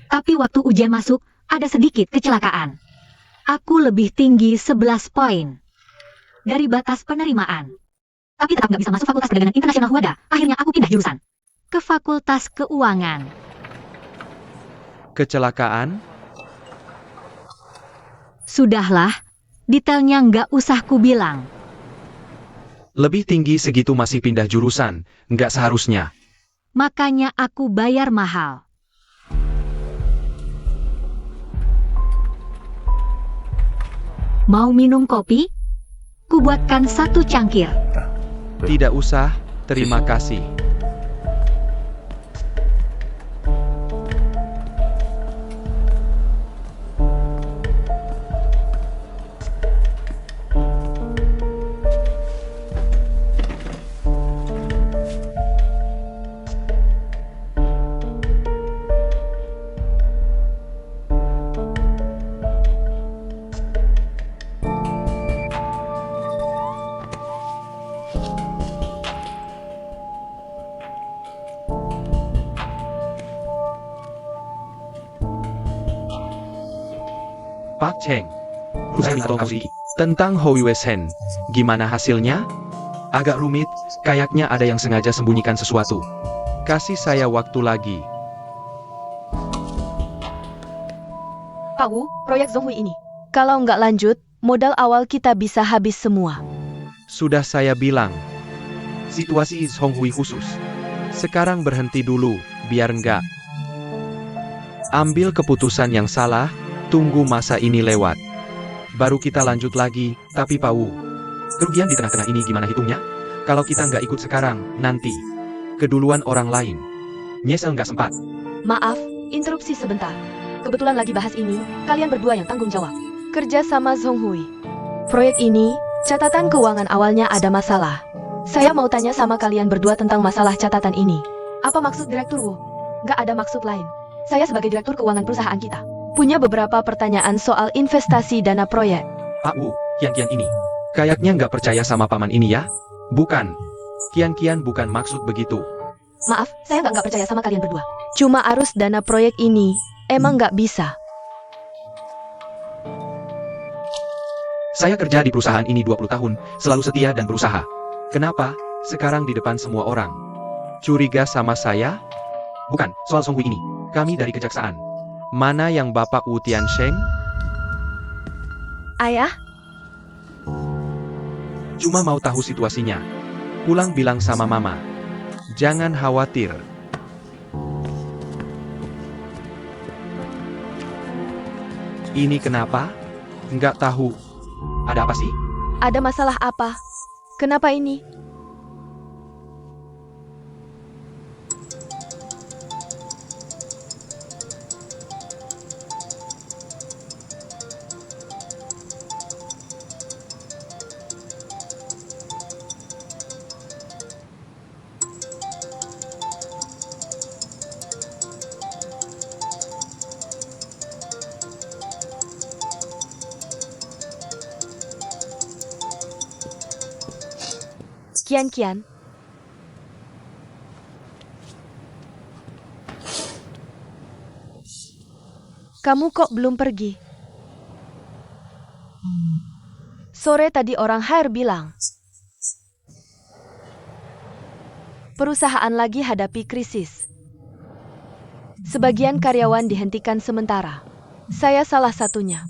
Speaker 3: Tapi waktu ujian masuk, ada sedikit kecelakaan. Aku lebih tinggi 11 poin dari batas penerimaan. Tapi tetap nggak bisa masuk Fakultas Perdagangan Internasional Huada. Akhirnya aku pindah jurusan ke Fakultas Keuangan.
Speaker 1: Kecelakaan?
Speaker 3: Sudahlah, detailnya nggak usah ku bilang.
Speaker 1: Lebih tinggi segitu masih pindah jurusan, nggak seharusnya.
Speaker 3: Makanya aku bayar mahal. Mau minum kopi? Ku buatkan 1 cangkir.
Speaker 1: Tidak usah, terima kasih. Pak Cheng. Tentang Hou Yuesen, gimana hasilnya? Agak rumit, kayaknya ada yang sengaja sembunyikan sesuatu. Kasih saya waktu lagi.
Speaker 4: Pak Wu, proyek Zhonghui ini. Kalau nggak lanjut, modal awal kita bisa habis semua.
Speaker 1: Sudah saya bilang. Situasi Zhonghui khusus. Sekarang berhenti dulu, biar enggak. Ambil keputusan yang salah, tunggu masa ini lewat. Baru kita lanjut lagi, tapi Pak Wu. Kerugian di tengah-tengah ini gimana hitungnya? Kalau kita nggak ikut sekarang, nanti. Keduluan orang lain. Nyesel nggak sempat.
Speaker 4: Maaf, interupsi sebentar. Kebetulan lagi bahas ini, kalian berdua yang tanggung jawab. Kerja sama Zhonghui. Proyek ini, catatan keuangan awalnya ada masalah. Saya mau tanya sama kalian berdua tentang masalah catatan ini. Apa maksud Direktur Wu? Nggak ada maksud lain. Saya sebagai Direktur Keuangan perusahaan kita punya beberapa pertanyaan soal investasi dana proyek.
Speaker 1: Pak Wu, Kian-Kian ini. Kayaknya nggak percaya sama paman ini ya? Bukan. Kian-Kian bukan maksud begitu.
Speaker 4: Maaf, saya nggak percaya sama kalian berdua. Cuma arus dana proyek ini, emang nggak bisa.
Speaker 1: Saya kerja di perusahaan ini 20 tahun, selalu setia dan berusaha. Kenapa? Sekarang di depan semua orang. Curiga sama saya? Bukan, soal Zhonghui ini. Kami dari kejaksaan. Mana yang Bapak Wu Tiansheng?
Speaker 4: Ayah,
Speaker 1: Cuma mau tahu situasinya. Pulang bilang sama Mama. Jangan khawatir. Ini kenapa? Nggak tahu. Ada apa sih?
Speaker 4: ada masalah apa? Kenapa ini? Kian-Kian, kamu kok belum pergi? Sore tadi orang HR bilang, perusahaan lagi hadapi krisis. Sebagian karyawan dihentikan sementara. Saya salah satunya.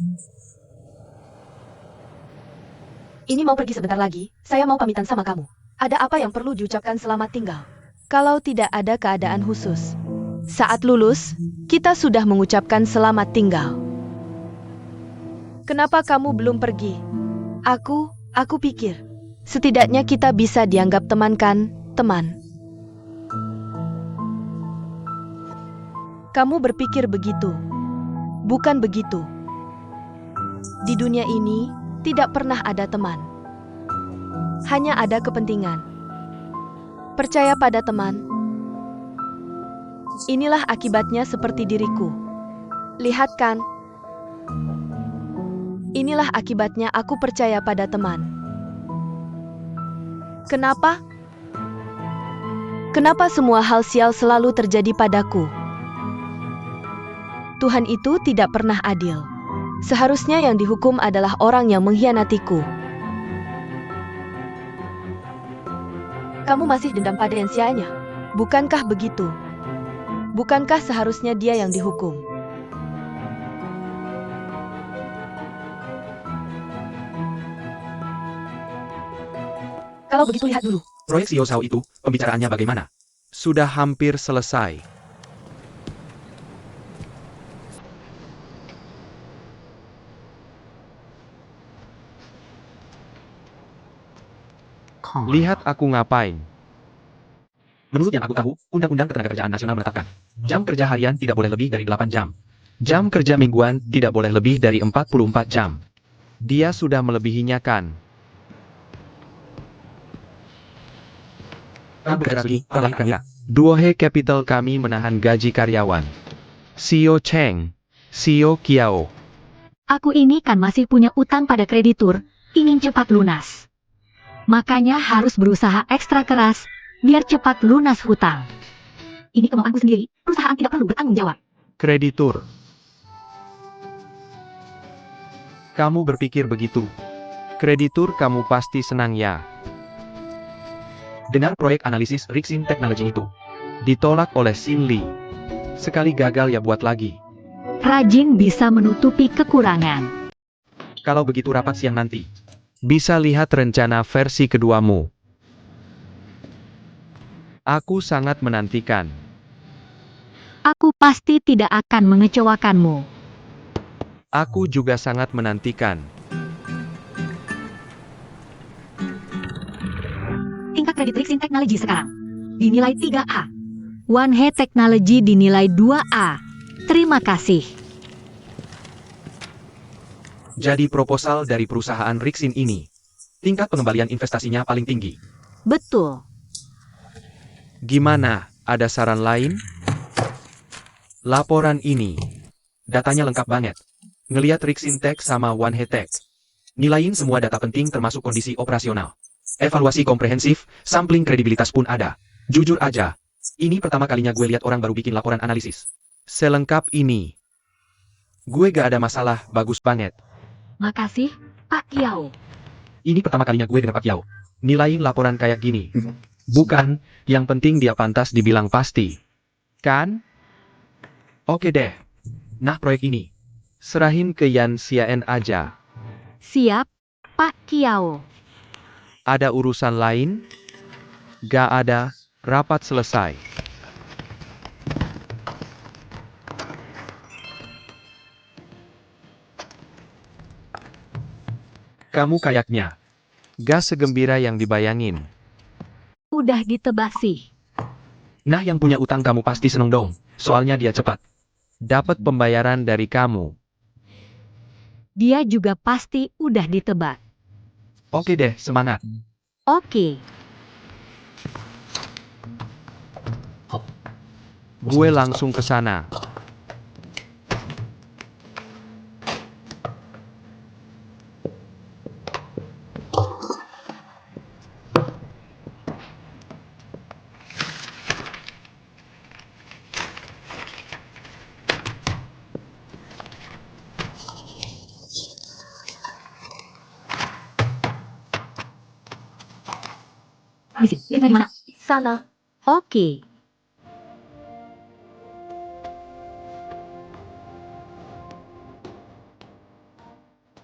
Speaker 4: Ini mau pergi sebentar lagi, saya mau pamitan sama kamu. Ada apa yang perlu diucapkan selamat tinggal? Kalau tidak ada keadaan khusus. Saat lulus, kita sudah mengucapkan selamat tinggal. Kenapa kamu belum pergi? Aku pikir, setidaknya kita bisa dianggap teman kan, teman. Kamu berpikir begitu. Bukan begitu. Di dunia ini, tidak pernah ada teman. Hanya ada kepentingan. Percaya pada teman. Inilah akibatnya seperti diriku. Lihat kan? Inilah akibatnya aku percaya pada teman. Kenapa? Kenapa semua hal sial selalu terjadi padaku? Tuhan itu tidak pernah adil. Seharusnya yang dihukum adalah orang yang mengkhianatiku. Kamu masih dendam pada Ensianya? Bukankah begitu? Bukankah seharusnya dia yang dihukum? Kalau begitu lihat dulu.
Speaker 1: Proyek Xiao Shao itu, pembicaraannya bagaimana?
Speaker 2: Sudah hampir selesai. Lihat aku ngapain.
Speaker 1: Menurut yang aku tahu, Undang-Undang Ketenagakerjaan Nasional menetapkan, jam kerja harian tidak boleh lebih dari 8 jam.
Speaker 2: Jam kerja mingguan tidak boleh lebih dari 44 jam. Dia sudah melebihinya kan?
Speaker 1: Kamu bekerja lagi, orang lain ya.
Speaker 2: Duohe Capital kami menahan gaji karyawan. Sio Cheng, Sio Kiao.
Speaker 3: Aku ini kan masih punya utang pada kreditur, ingin cepat lunas. Makanya harus berusaha ekstra keras, biar cepat lunas hutang. Ini kemauanku sendiri, perusahaan tidak perlu bertanggung jawab.
Speaker 2: Kreditur. Kamu berpikir begitu. Kreditur kamu pasti senang ya.
Speaker 1: Dengar proyek analisis Rixin Technology itu.
Speaker 2: Ditolak oleh Xin Li. Sekali gagal ya buat lagi.
Speaker 3: Rajin bisa menutupi kekurangan.
Speaker 1: Kalau begitu rapat siang nanti.
Speaker 2: Bisa lihat rencana versi keduamu. Aku sangat menantikan.
Speaker 3: Aku pasti tidak akan mengecewakanmu.
Speaker 2: Aku juga sangat menantikan.
Speaker 3: Tingkat kredit Rixin Technology sekarang dinilai 3A. One He Technology dinilai 2A. Terima kasih.
Speaker 1: Jadi proposal dari perusahaan Rixin ini, tingkat pengembalian investasinya paling tinggi.
Speaker 3: Betul.
Speaker 2: Gimana, ada saran lain? Laporan ini.
Speaker 1: Datanya lengkap banget. Ngeliat Rixin Tech sama One He Tech. Nilain semua data penting termasuk kondisi operasional. Evaluasi komprehensif, sampling kredibilitas pun ada. Jujur aja, ini pertama kalinya gue lihat orang baru bikin laporan analisis.
Speaker 2: Selengkap ini. Gue gak ada masalah, bagus banget.
Speaker 3: Makasih, Pak Kiao.
Speaker 1: Ini pertama kalinya gue dengar Pak Yao.
Speaker 2: Nilain laporan kayak gini. Bukan, yang penting dia pantas dibilang pasti. Kan?
Speaker 1: Oke deh. Nah proyek ini,
Speaker 2: Serahin ke Yan Xiaen aja.
Speaker 3: Siap, Pak Kiao.
Speaker 2: Ada urusan lain? Gak ada, rapat selesai. Kamu kayaknya gak segembira yang dibayangin.
Speaker 3: Udah ditebak sih.
Speaker 1: nah yang punya utang kamu pasti seneng dong. Soalnya dia cepat.
Speaker 2: Dapat pembayaran dari kamu.
Speaker 3: Dia juga pasti udah ditebak.
Speaker 1: Oke deh, semangat.
Speaker 3: Oke.
Speaker 2: Gue langsung ke sana.
Speaker 3: Di sini. Liftnya di mana?
Speaker 4: Sana.
Speaker 3: Oke.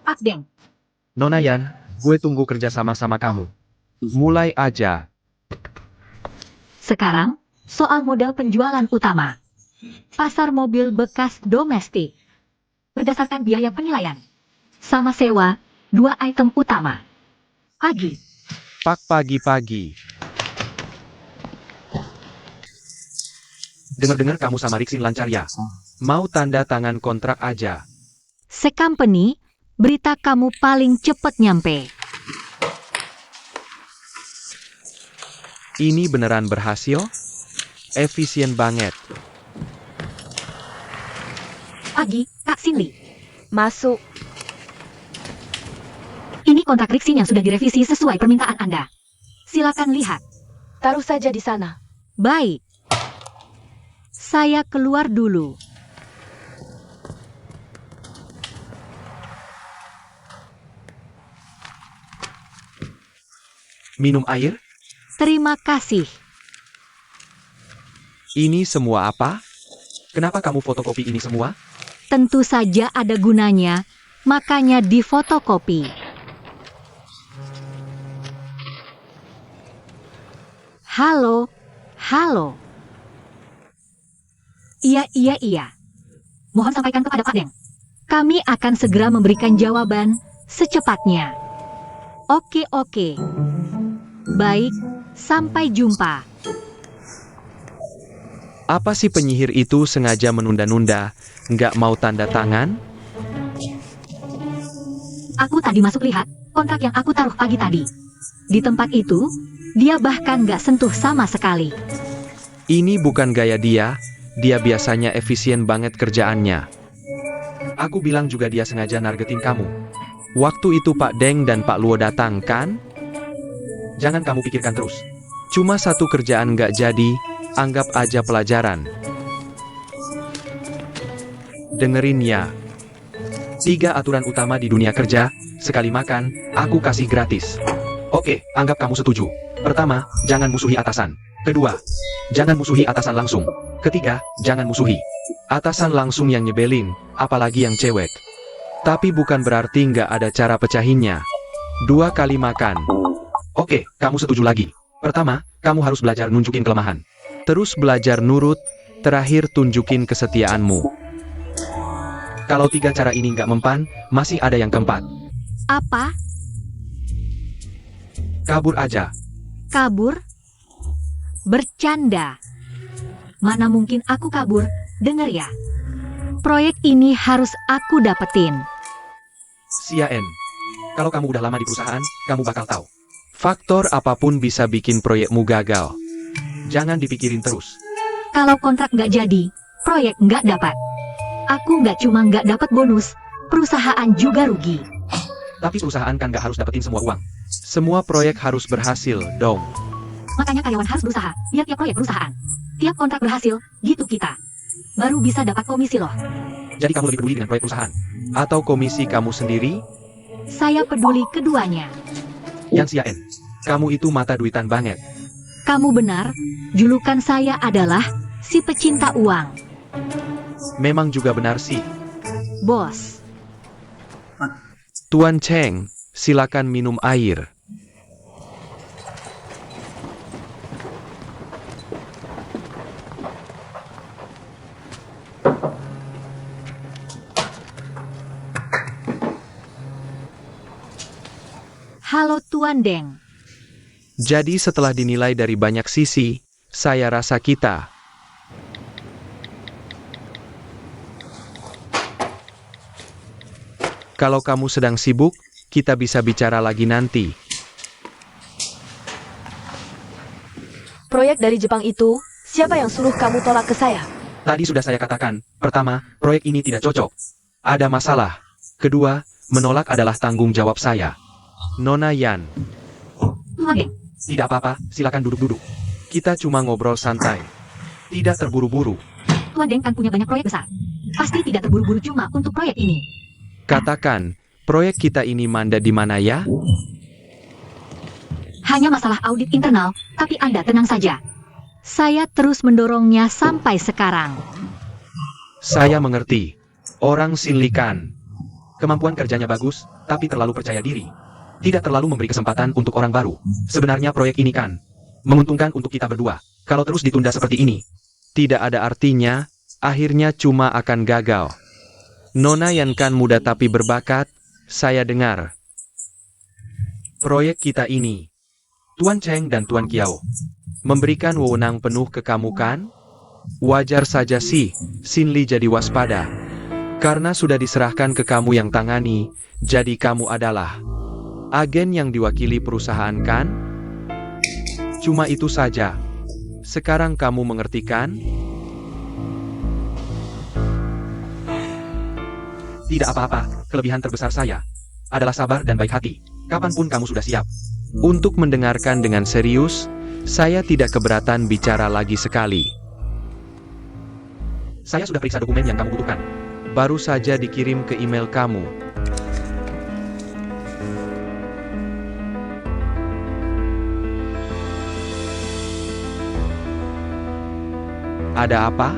Speaker 3: Pak Deng,
Speaker 2: Nona Yan, gue tunggu kerja sama kamu. Mulai aja.
Speaker 3: sekarang soal modal penjualan utama. Pasar mobil bekas domestik. Berdasarkan biaya penilaian. Sama sewa, 2 item utama. Pagi.
Speaker 2: Pak pagi-pagi.
Speaker 1: Dengar-dengar kamu sama Riksin lancar ya.
Speaker 2: Mau tanda tangan kontrak aja.
Speaker 3: Secompany, berita kamu paling cepet nyampe.
Speaker 2: Ini beneran berhasil? Efisien banget.
Speaker 3: Pagi, Kak Cindy.
Speaker 4: Masuk.
Speaker 3: Ini kontrak Riksin yang sudah direvisi sesuai permintaan Anda. Silakan lihat.
Speaker 4: Taruh saja di sana.
Speaker 3: Baik. Saya keluar dulu.
Speaker 1: Minum air?
Speaker 3: Terima kasih.
Speaker 2: Ini semua apa?
Speaker 1: Kenapa kamu fotokopi ini semua?
Speaker 3: Tentu saja ada gunanya, makanya difotokopi. Halo, halo. Iya. Mohon sampaikan kepada Pak Deng. Kami akan segera memberikan jawaban secepatnya. Oke. Baik, sampai jumpa.
Speaker 2: Apa sih penyihir itu sengaja menunda-nunda, nggak mau tanda tangan?
Speaker 3: Aku tadi masuk lihat kontrak yang aku taruh pagi tadi. Di tempat itu, dia bahkan nggak sentuh sama sekali.
Speaker 2: Ini bukan gaya dia biasanya efisien banget kerjaannya.
Speaker 1: Aku bilang juga dia sengaja nargetin kamu.
Speaker 2: Waktu itu Pak Deng dan Pak Luo datang kan?
Speaker 1: Jangan kamu pikirkan terus.
Speaker 2: Cuma satu kerjaan nggak jadi, anggap aja pelajaran. Dengerin ya.
Speaker 1: 3 aturan utama di dunia kerja, sekali makan, aku kasih gratis. Oke, anggap kamu setuju. Pertama, jangan musuhi atasan. Kedua, jangan musuhi atasan langsung. Ketiga, jangan musuhi
Speaker 2: Atasan langsung yang nyebelin, apalagi yang cewek. Tapi bukan berarti nggak ada cara pecahinnya. 2 kali makan.
Speaker 1: Oke, kamu setuju lagi. Pertama, kamu harus belajar nunjukin kelemahan.
Speaker 2: Terus belajar nurut, terakhir tunjukin kesetiaanmu.
Speaker 1: Kalau 3 cara ini nggak mempan, masih ada yang keempat.
Speaker 3: Apa?
Speaker 1: Kabur aja.
Speaker 3: Kabur? Bercanda. Mana mungkin aku kabur, denger ya. Proyek ini harus aku dapetin.
Speaker 1: Siaen. Kalau kamu udah lama di perusahaan, kamu bakal tahu.
Speaker 2: Faktor apapun bisa bikin proyekmu gagal.
Speaker 1: Jangan dipikirin terus.
Speaker 3: Kalau kontrak nggak jadi, proyek nggak dapat. Aku nggak cuma nggak dapat bonus, perusahaan juga rugi.
Speaker 1: Tapi perusahaan kan nggak harus dapetin semua uang.
Speaker 2: Semua proyek harus berhasil, dong.
Speaker 3: Makanya karyawan harus berusaha, biar tiap proyek perusahaan. Tiap kontrak berhasil, gitu kita. Baru bisa dapat komisi loh.
Speaker 1: Jadi kamu lebih peduli dengan proyek perusahaan.
Speaker 2: Atau komisi kamu sendiri?
Speaker 3: Saya peduli keduanya.
Speaker 1: Yang Siaen, kamu itu mata duitan banget.
Speaker 3: Kamu benar, julukan saya adalah si pecinta uang.
Speaker 2: Memang juga benar sih.
Speaker 3: Bos,
Speaker 2: Tuan Cheng, silakan minum air.
Speaker 3: halo Tuan Deng.
Speaker 2: Jadi setelah dinilai dari banyak sisi, saya rasa kita kalau kamu sedang sibuk, kita bisa bicara lagi nanti.
Speaker 4: Proyek dari Jepang itu, siapa yang suruh kamu tolak ke saya?
Speaker 1: Tadi sudah saya katakan, pertama, proyek ini tidak cocok.
Speaker 2: Ada masalah. Kedua, menolak adalah tanggung jawab saya. Nona Yan,
Speaker 3: Tuan Deng,
Speaker 1: Tidak apa-apa, silakan duduk-duduk.
Speaker 2: kita cuma ngobrol santai.
Speaker 1: Tidak terburu-buru.
Speaker 3: Tuan Deng kan punya banyak proyek besar. Pasti tidak terburu-buru cuma untuk proyek ini.
Speaker 2: Katakan, proyek kita ini manda di mana ya?
Speaker 3: hanya masalah audit internal, tapi Anda tenang saja. Saya terus mendorongnya sampai sekarang.
Speaker 1: Saya mengerti. Orang Sinli kan. Kemampuan kerjanya bagus, tapi terlalu percaya diri. Tidak terlalu memberi kesempatan untuk orang baru. Sebenarnya proyek ini kan menguntungkan untuk kita berdua. Kalau terus ditunda seperti ini,
Speaker 2: Tidak ada artinya, akhirnya cuma akan gagal. Nona Yan kan muda tapi berbakat, saya dengar.
Speaker 1: proyek kita ini, Tuan Cheng dan Tuan Kiao, memberikan wewenang penuh ke kamu kan?
Speaker 2: Wajar saja sih, Sinli jadi waspada. Karena sudah diserahkan ke kamu yang tangani, jadi kamu adalah agen yang diwakili perusahaan kan? Cuma itu saja. Sekarang kamu mengerti kan?
Speaker 1: Tidak apa-apa, kelebihan terbesar saya adalah sabar dan baik hati. Kapanpun kamu sudah siap.
Speaker 2: Untuk mendengarkan dengan serius, saya tidak keberatan bicara lagi sekali.
Speaker 1: Saya sudah periksa dokumen yang kamu butuhkan.
Speaker 2: Baru saja dikirim ke email kamu. Ada apa?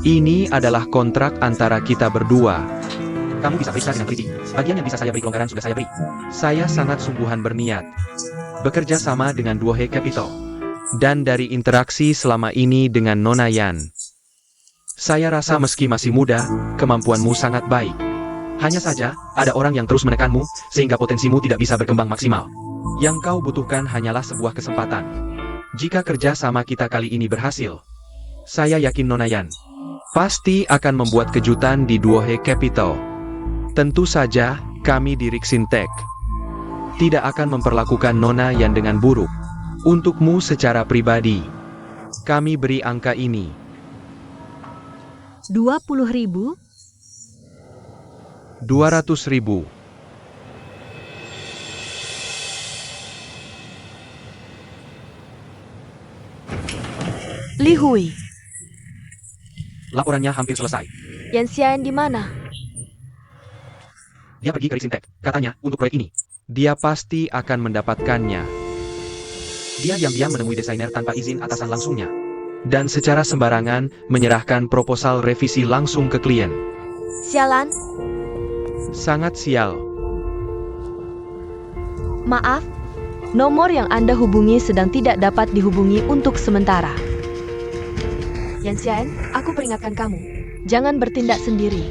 Speaker 2: Ini adalah kontrak antara kita berdua.
Speaker 1: Kamu bisa periksa dengan teliti. Bagian yang bisa saya beri kelonggaran sudah saya beri.
Speaker 2: Saya sangat sungguhan berniat bekerja sama dengan Duohe Capital. Dan dari interaksi selama ini dengan Nona Yan, saya rasa meski masih muda, kemampuanmu sangat baik.
Speaker 1: Hanya saja, ada orang yang terus menekanmu, sehingga potensimu tidak bisa berkembang maksimal. Yang kau butuhkan hanyalah sebuah kesempatan. Jika kerja sama kita kali ini berhasil, saya yakin Nona Yan
Speaker 2: pasti akan membuat kejutan di Duohe Capital. Tentu saja, kami di Rixintech tidak akan memperlakukan Nona Yan dengan buruk. Untukmu secara pribadi, kami beri angka ini.
Speaker 3: 20.000?
Speaker 2: 200.000.
Speaker 4: Li Hui,
Speaker 1: Laporannya hampir selesai.
Speaker 4: Yan Xian di mana?
Speaker 1: Dia pergi ke Rixintech, katanya, untuk proyek ini.
Speaker 2: Dia pasti akan mendapatkannya.
Speaker 1: Dia diam-diam menemui desainer tanpa izin atasan langsungnya.
Speaker 2: Dan secara sembarangan, menyerahkan proposal revisi langsung ke klien.
Speaker 4: Sialan,
Speaker 2: Sangat sial.
Speaker 4: maaf. Nomor yang Anda hubungi sedang tidak dapat dihubungi untuk sementara. Yan Xian, aku peringatkan kamu. Jangan bertindak sendiri.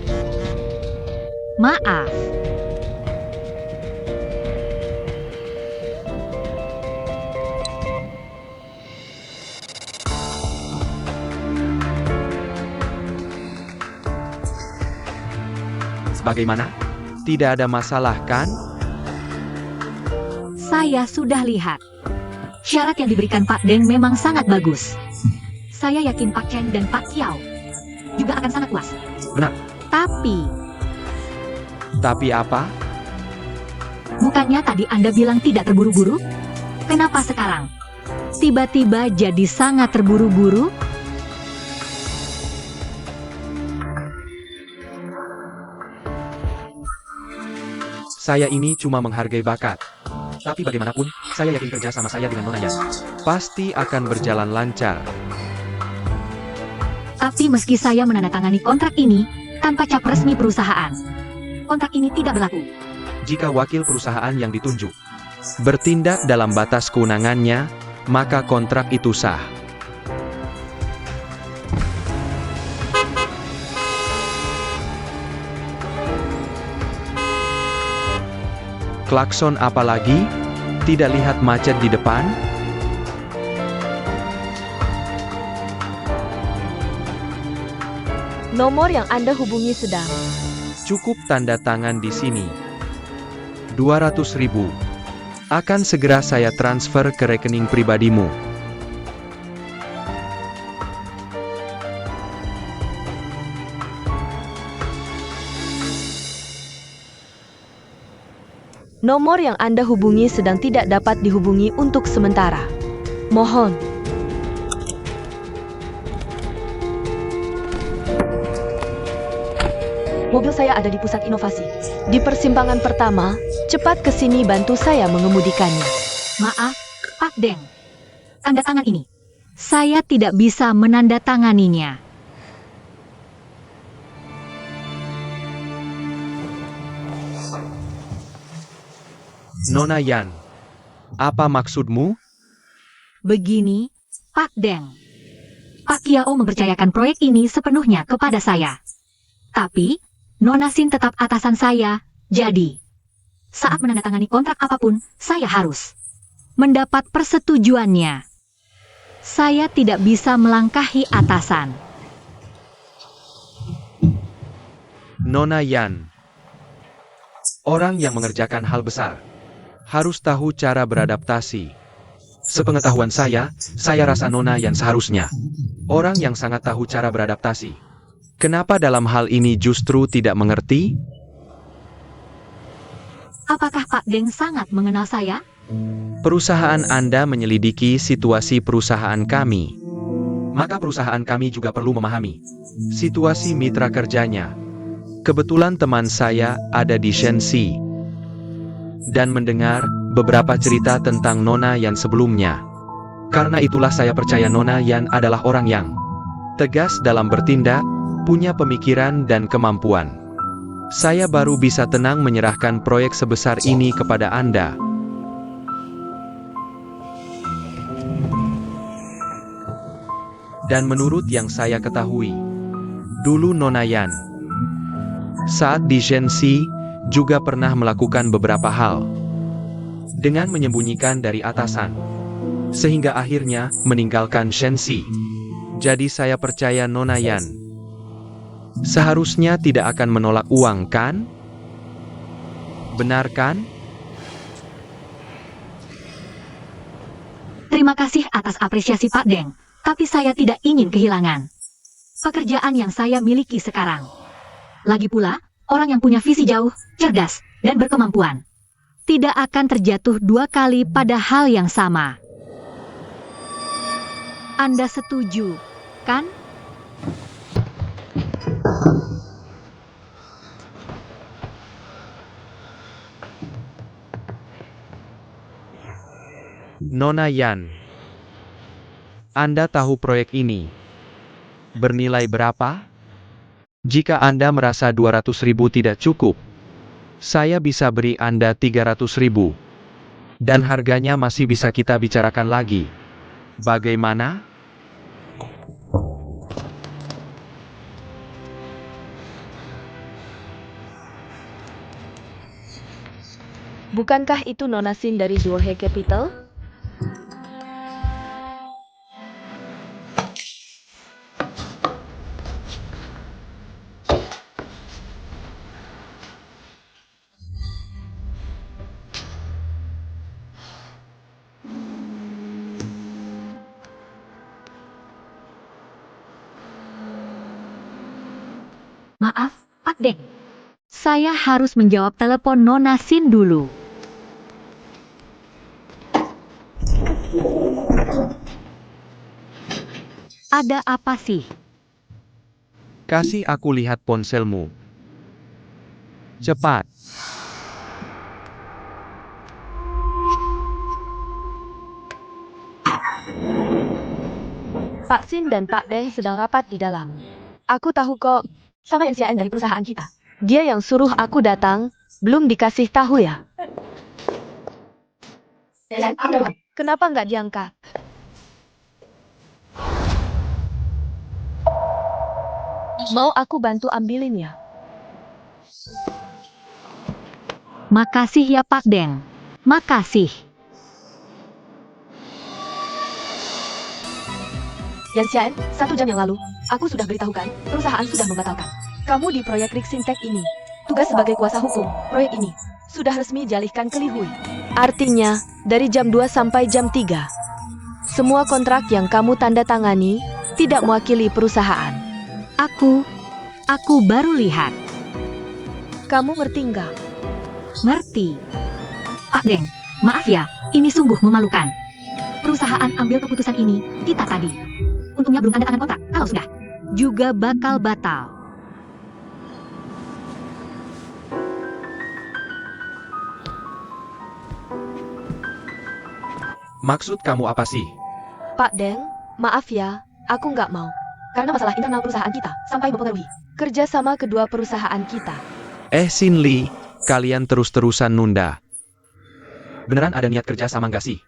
Speaker 3: Maaf.
Speaker 1: Bagaimana?
Speaker 2: Tidak ada masalah kan?
Speaker 3: Saya sudah lihat. Syarat yang diberikan Pak Deng memang sangat bagus. Saya yakin Pak Chen dan Pak Kiao juga akan sangat puas.
Speaker 1: Benar.
Speaker 2: Tapi apa?
Speaker 3: Bukannya tadi Anda bilang tidak terburu-buru? Kenapa sekarang tiba-tiba jadi sangat terburu-buru?
Speaker 1: Saya ini cuma menghargai bakat. Tapi bagaimanapun, saya yakin kerja sama saya dengan Nona Yan
Speaker 2: Pasti akan berjalan lancar.
Speaker 3: Tapi meski saya menandatangani kontrak ini tanpa cap resmi perusahaan, kontrak ini tidak berlaku.
Speaker 1: jika wakil perusahaan yang ditunjuk
Speaker 2: Bertindak dalam batas kewenangannya, maka kontrak itu sah. Klakson apa lagi? Tidak lihat macet di depan?
Speaker 4: Nomor yang Anda hubungi sedang.
Speaker 2: Cukup tanda tangan di sini. 200.000. Akan segera saya transfer ke rekening pribadimu.
Speaker 4: Nomor yang Anda hubungi sedang tidak dapat dihubungi untuk sementara. Mohon. Mobil saya ada di pusat inovasi. Di persimpangan pertama, cepat ke sini bantu saya mengemudikannya.
Speaker 3: Maaf, Pak Deng. Tanda tangan ini. Saya tidak bisa menandatanganinya.
Speaker 2: Nona Yan, apa maksudmu?
Speaker 3: Begini, Pak Deng. Pak Kiao mempercayakan proyek ini sepenuhnya kepada saya. Tapi, Nona Sin tetap atasan saya, jadi saat menandatangani kontrak apapun, saya harus mendapat persetujuannya. Saya tidak bisa melangkahi atasan.
Speaker 2: Nona Yan, orang yang mengerjakan hal besar harus tahu cara beradaptasi. Sepengetahuan saya rasa Nona Yan seharusnya orang yang sangat tahu cara beradaptasi. Kenapa dalam hal ini justru tidak mengerti?
Speaker 3: Apakah Pak Deng sangat mengenal saya?
Speaker 2: Perusahaan Anda menyelidiki situasi perusahaan kami. Maka perusahaan kami juga perlu memahami situasi mitra kerjanya. Kebetulan teman saya ada di Shenxi dan mendengar beberapa cerita tentang Nona Yan sebelumnya. Karena itulah saya percaya Nona Yan adalah orang yang tegas dalam bertindak, punya pemikiran dan kemampuan. Saya baru bisa tenang menyerahkan proyek sebesar ini kepada Anda. Dan menurut yang saya ketahui, dulu Nona Yan saat di Shenxi juga pernah melakukan beberapa hal dengan menyembunyikan dari atasan, sehingga akhirnya meninggalkan Shenxi. Jadi saya percaya Nona Yan seharusnya tidak akan menolak uang, kan? Benar kan?
Speaker 3: Terima kasih atas apresiasi Pak Deng, tapi saya tidak ingin kehilangan pekerjaan yang saya miliki sekarang. Lagi pula, orang yang punya visi jauh, cerdas, dan berkemampuan tidak akan terjatuh dua kali pada hal yang sama. Anda setuju, kan?
Speaker 2: Nona Yan, Anda tahu proyek ini bernilai berapa? Jika Anda merasa 200.000 tidak cukup, saya bisa beri Anda 300.000. Dan harganya masih bisa kita bicarakan lagi. Bagaimana?
Speaker 4: Bukankah itu Nona Sin dari Zuohe Capital?
Speaker 3: Maaf, Pak Deng. Saya harus menjawab telepon Nona Sin dulu. Ada apa sih?
Speaker 2: Kasih aku lihat ponselmu. Cepat.
Speaker 4: Pak Sin dan Pak Deng sedang rapat di dalam. Aku tahu kok, sama NCN dari perusahaan kita. Dia yang suruh aku datang, belum dikasih tahu ya? Kenapa nggak diangkat? Mau aku bantu ambilin ya?
Speaker 3: Makasih ya Pak Deng. Makasih.
Speaker 4: Yanxian, 1 jam yang lalu, aku sudah beritahukan, perusahaan sudah membatalkan kamu di proyek Rixintek ini. Tugas sebagai kuasa hukum, proyek ini sudah resmi dialihkan ke Li Hui. Artinya, dari jam 2 sampai jam 3, semua kontrak yang kamu tanda tangani tidak mewakili perusahaan.
Speaker 3: Aku baru lihat.
Speaker 4: Kamu ngerti nggak?
Speaker 3: Ngerti. Pak Deng, maaf ya, ini sungguh memalukan. perusahaan ambil keputusan ini, kita tadi. Untungnya belum tanda tangan kontrak, kalau sudah, juga bakal batal.
Speaker 1: Maksud kamu apa sih?
Speaker 4: Pak Deng, maaf ya, aku nggak mau. Karena masalah internal perusahaan kita sampai mempengaruhi kerjasama kedua perusahaan kita.
Speaker 2: Xin Li, kalian terus-terusan nunda.
Speaker 1: Beneran ada niat kerja sama nggak sih?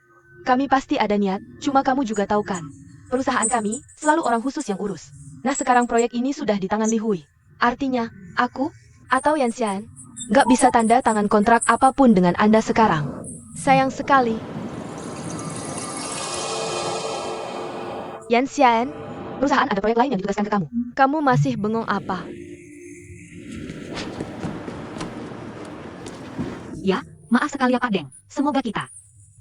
Speaker 4: Kami pasti ada niat, cuma kamu juga tahu kan. Perusahaan kami selalu orang khusus yang urus. Nah sekarang proyek ini sudah di tangan Li Hui. Artinya, aku atau Yan Xian nggak bisa tanda tangan kontrak apapun dengan Anda sekarang. Sayang sekali. Yan Xian,
Speaker 3: Perusahaan ada proyek lain yang ditugaskan ke kamu.
Speaker 4: kamu masih bengong apa?
Speaker 3: Ya, maaf sekali ya Pak Deng. Semoga kita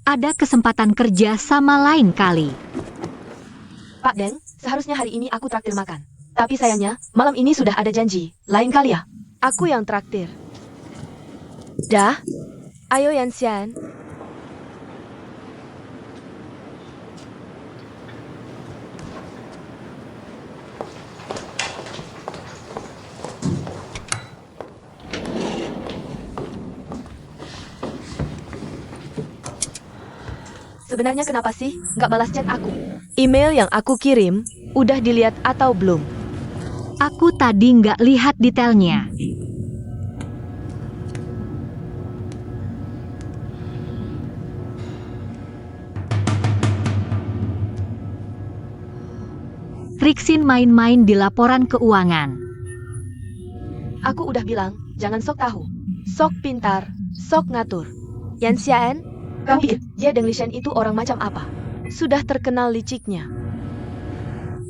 Speaker 3: ada kesempatan kerja sama lain kali.
Speaker 4: Pak Deng, seharusnya hari ini aku traktir makan. Tapi sayangnya, malam ini sudah ada janji. Lain kali ya. Aku yang traktir. Dah? Ayo Yan Xian. Sebenarnya kenapa sih nggak balas chat aku? Email yang aku kirim, udah dilihat atau belum?
Speaker 3: Aku tadi nggak lihat detailnya. Rixin main-main di laporan keuangan.
Speaker 4: Aku udah bilang, jangan sok tahu. Sok pintar, sok ngatur. Yan Xian, kamu pikir dia Deng Lishan itu orang macam apa? Sudah terkenal liciknya.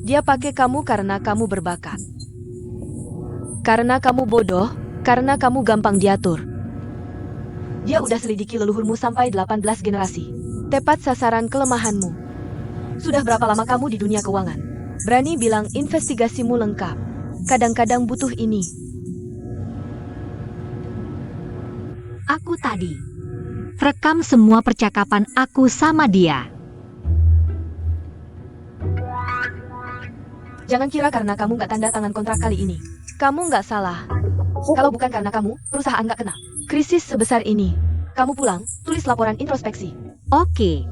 Speaker 4: Dia pakai kamu karena kamu berbakat. Karena kamu bodoh, karena kamu gampang diatur. Dia udah selidiki leluhurmu sampai 18 generasi. Tepat sasaran kelemahanmu. Sudah berapa lama kamu di dunia keuangan? Berani bilang investigasimu lengkap. Kadang-kadang butuh ini.
Speaker 3: Aku tadi rekam semua percakapan aku sama dia.
Speaker 4: Jangan kira karena kamu nggak tanda tangan kontrak kali ini. Kamu nggak salah. Kalau bukan karena kamu, perusahaan nggak kena krisis sebesar ini. Kamu pulang, tulis laporan introspeksi.
Speaker 3: Oke.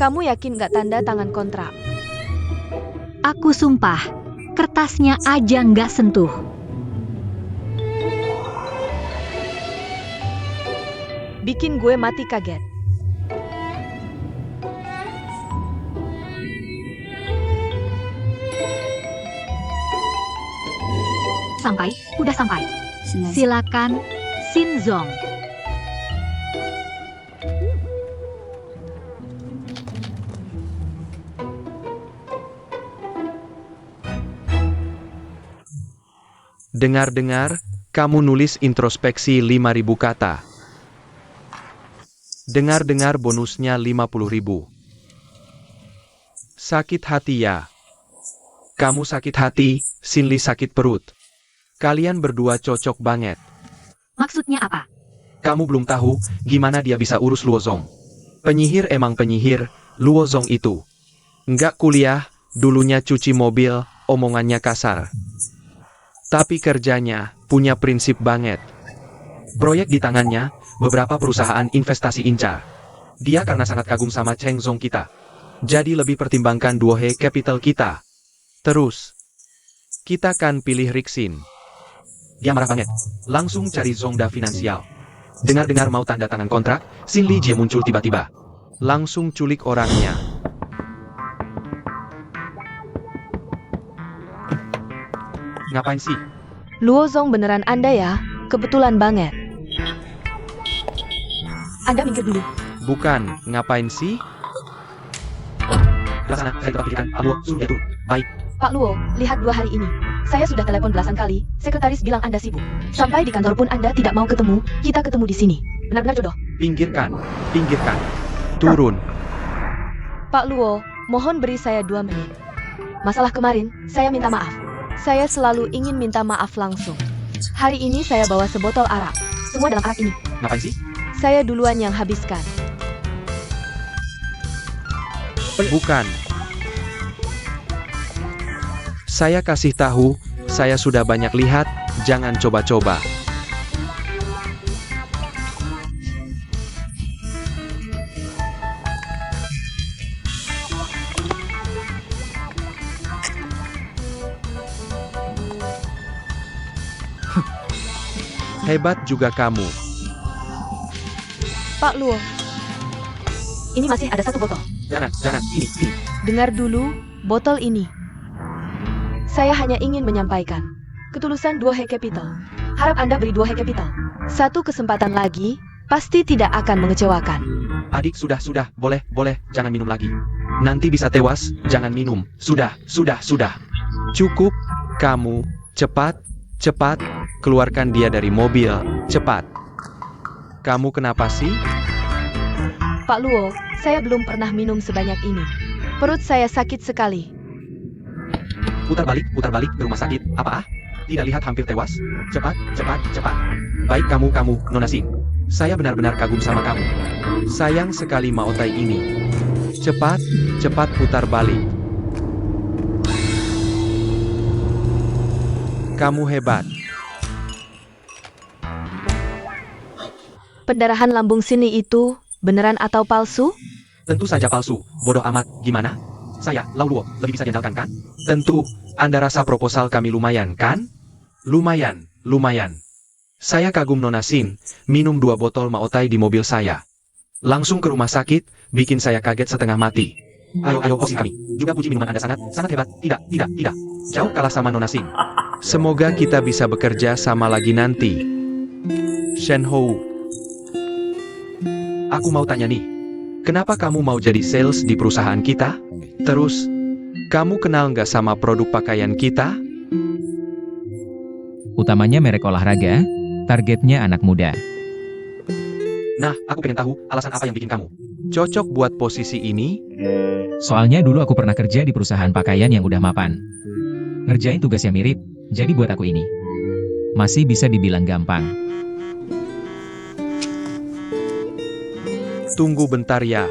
Speaker 4: Kamu yakin nggak tanda tangan kontrak?
Speaker 3: Aku sumpah, kertasnya aja nggak sentuh.
Speaker 4: Bikin gue mati kaget.
Speaker 3: Sampai, udah sampai. Silakan, Xin Zong.
Speaker 2: Dengar-dengar, kamu nulis introspeksi 5.000 kata. Dengar-dengar bonusnya 50.000. Sakit hati ya. Kamu sakit hati, Xin Li sakit perut. Kalian berdua cocok banget.
Speaker 3: Maksudnya apa?
Speaker 1: Kamu belum tahu gimana dia bisa urus Luozong. Penyihir emang penyihir, Luozong itu. Nggak kuliah, dulunya cuci mobil, omongannya kasar. Tapi kerjanya punya prinsip banget. Proyek di tangannya, beberapa perusahaan investasi incar. Dia karena sangat kagum sama Cheng Zong kita. Jadi lebih pertimbangkan Duohe Capital kita.
Speaker 2: Terus, kita kan pilih Rixin.
Speaker 1: Dia marah banget. Langsung cari Zongda Finansial. Dengar-dengar mau tanda tangan kontrak, Xin Li Jie muncul tiba-tiba.
Speaker 2: Langsung culik orangnya.
Speaker 1: Ngapain sih?
Speaker 4: Luozong beneran Anda ya? Kebetulan banget.
Speaker 3: Anda minggir dulu.
Speaker 2: Bukan, ngapain sih?
Speaker 1: Pelaksana, saya dapat pikiran, Luo, suruh dia turun. Baik.
Speaker 4: Pak Luo, lihat 2 hari ini. Saya sudah telepon belasan kali, sekretaris bilang Anda sibuk. Sampai di kantor pun Anda tidak mau ketemu, kita ketemu di sini. Benar-benar jodoh.
Speaker 1: Pinggirkan. Pinggirkan.
Speaker 2: Turun.
Speaker 4: Pak Luo, mohon beri saya 2 menit. Masalah kemarin, saya minta maaf. Saya selalu ingin minta maaf langsung. Hari ini saya bawa sebotol arak. Semua dalam arak ini.
Speaker 1: Ngapain sih?
Speaker 4: Saya duluan yang habiskan.
Speaker 2: Bukan. Saya kasih tahu, saya sudah banyak lihat, jangan coba-coba. Hebat juga kamu.
Speaker 4: Pak Luo, ini masih ada satu botol.
Speaker 1: Jangan, ini.
Speaker 4: Dengar dulu, botol ini. Saya hanya ingin menyampaikan ketulusan 2 capital. Harap Anda beri 2 capital. Satu kesempatan lagi, pasti tidak akan mengecewakan.
Speaker 1: Adik, sudah, boleh, jangan minum lagi. Nanti bisa tewas, jangan minum. Sudah.
Speaker 2: Cukup, kamu, cepat, keluarkan dia dari mobil, cepat. Kamu kenapa sih?
Speaker 4: Pak Luo, saya belum pernah minum sebanyak ini. Perut saya sakit sekali.
Speaker 1: Putar balik ke rumah sakit. Apa? Tidak lihat hampir tewas? Cepat. Baik kamu, Nona Sing. Saya benar-benar kagum sama kamu.
Speaker 2: Sayang sekali Maotai ini. Cepat putar balik. Kamu hebat.
Speaker 4: Pendarahan lambung sini itu beneran atau palsu?
Speaker 1: Tentu saja palsu. Bodoh amat. Gimana? Saya, Lau Luo, lebih bisa diandalkan kan?
Speaker 2: Tentu, Anda rasa proposal kami lumayan kan? Lumayan. Saya kagum Nona Sin, minum 2 botol Maotai di mobil saya. Langsung ke rumah sakit, bikin saya kaget setengah mati.
Speaker 1: Ayo, posisi kami. Juga puji minuman Anda sangat hebat. Tidak. Jauh kalah sama Nona Sin.
Speaker 2: Semoga kita bisa bekerja sama lagi nanti. Shen Hou, aku mau tanya nih, kenapa kamu mau jadi sales di perusahaan kita? Terus, kamu kenal nggak sama produk pakaian kita?
Speaker 5: Utamanya merek olahraga, targetnya anak muda.
Speaker 1: Nah, aku pengen tahu alasan apa yang bikin kamu.
Speaker 2: Cocok buat posisi ini?
Speaker 5: Soalnya dulu aku pernah kerja di perusahaan pakaian yang udah mapan. Ngerjain tugas yang mirip, jadi buat aku ini masih bisa dibilang gampang.
Speaker 2: Tunggu bentar ya.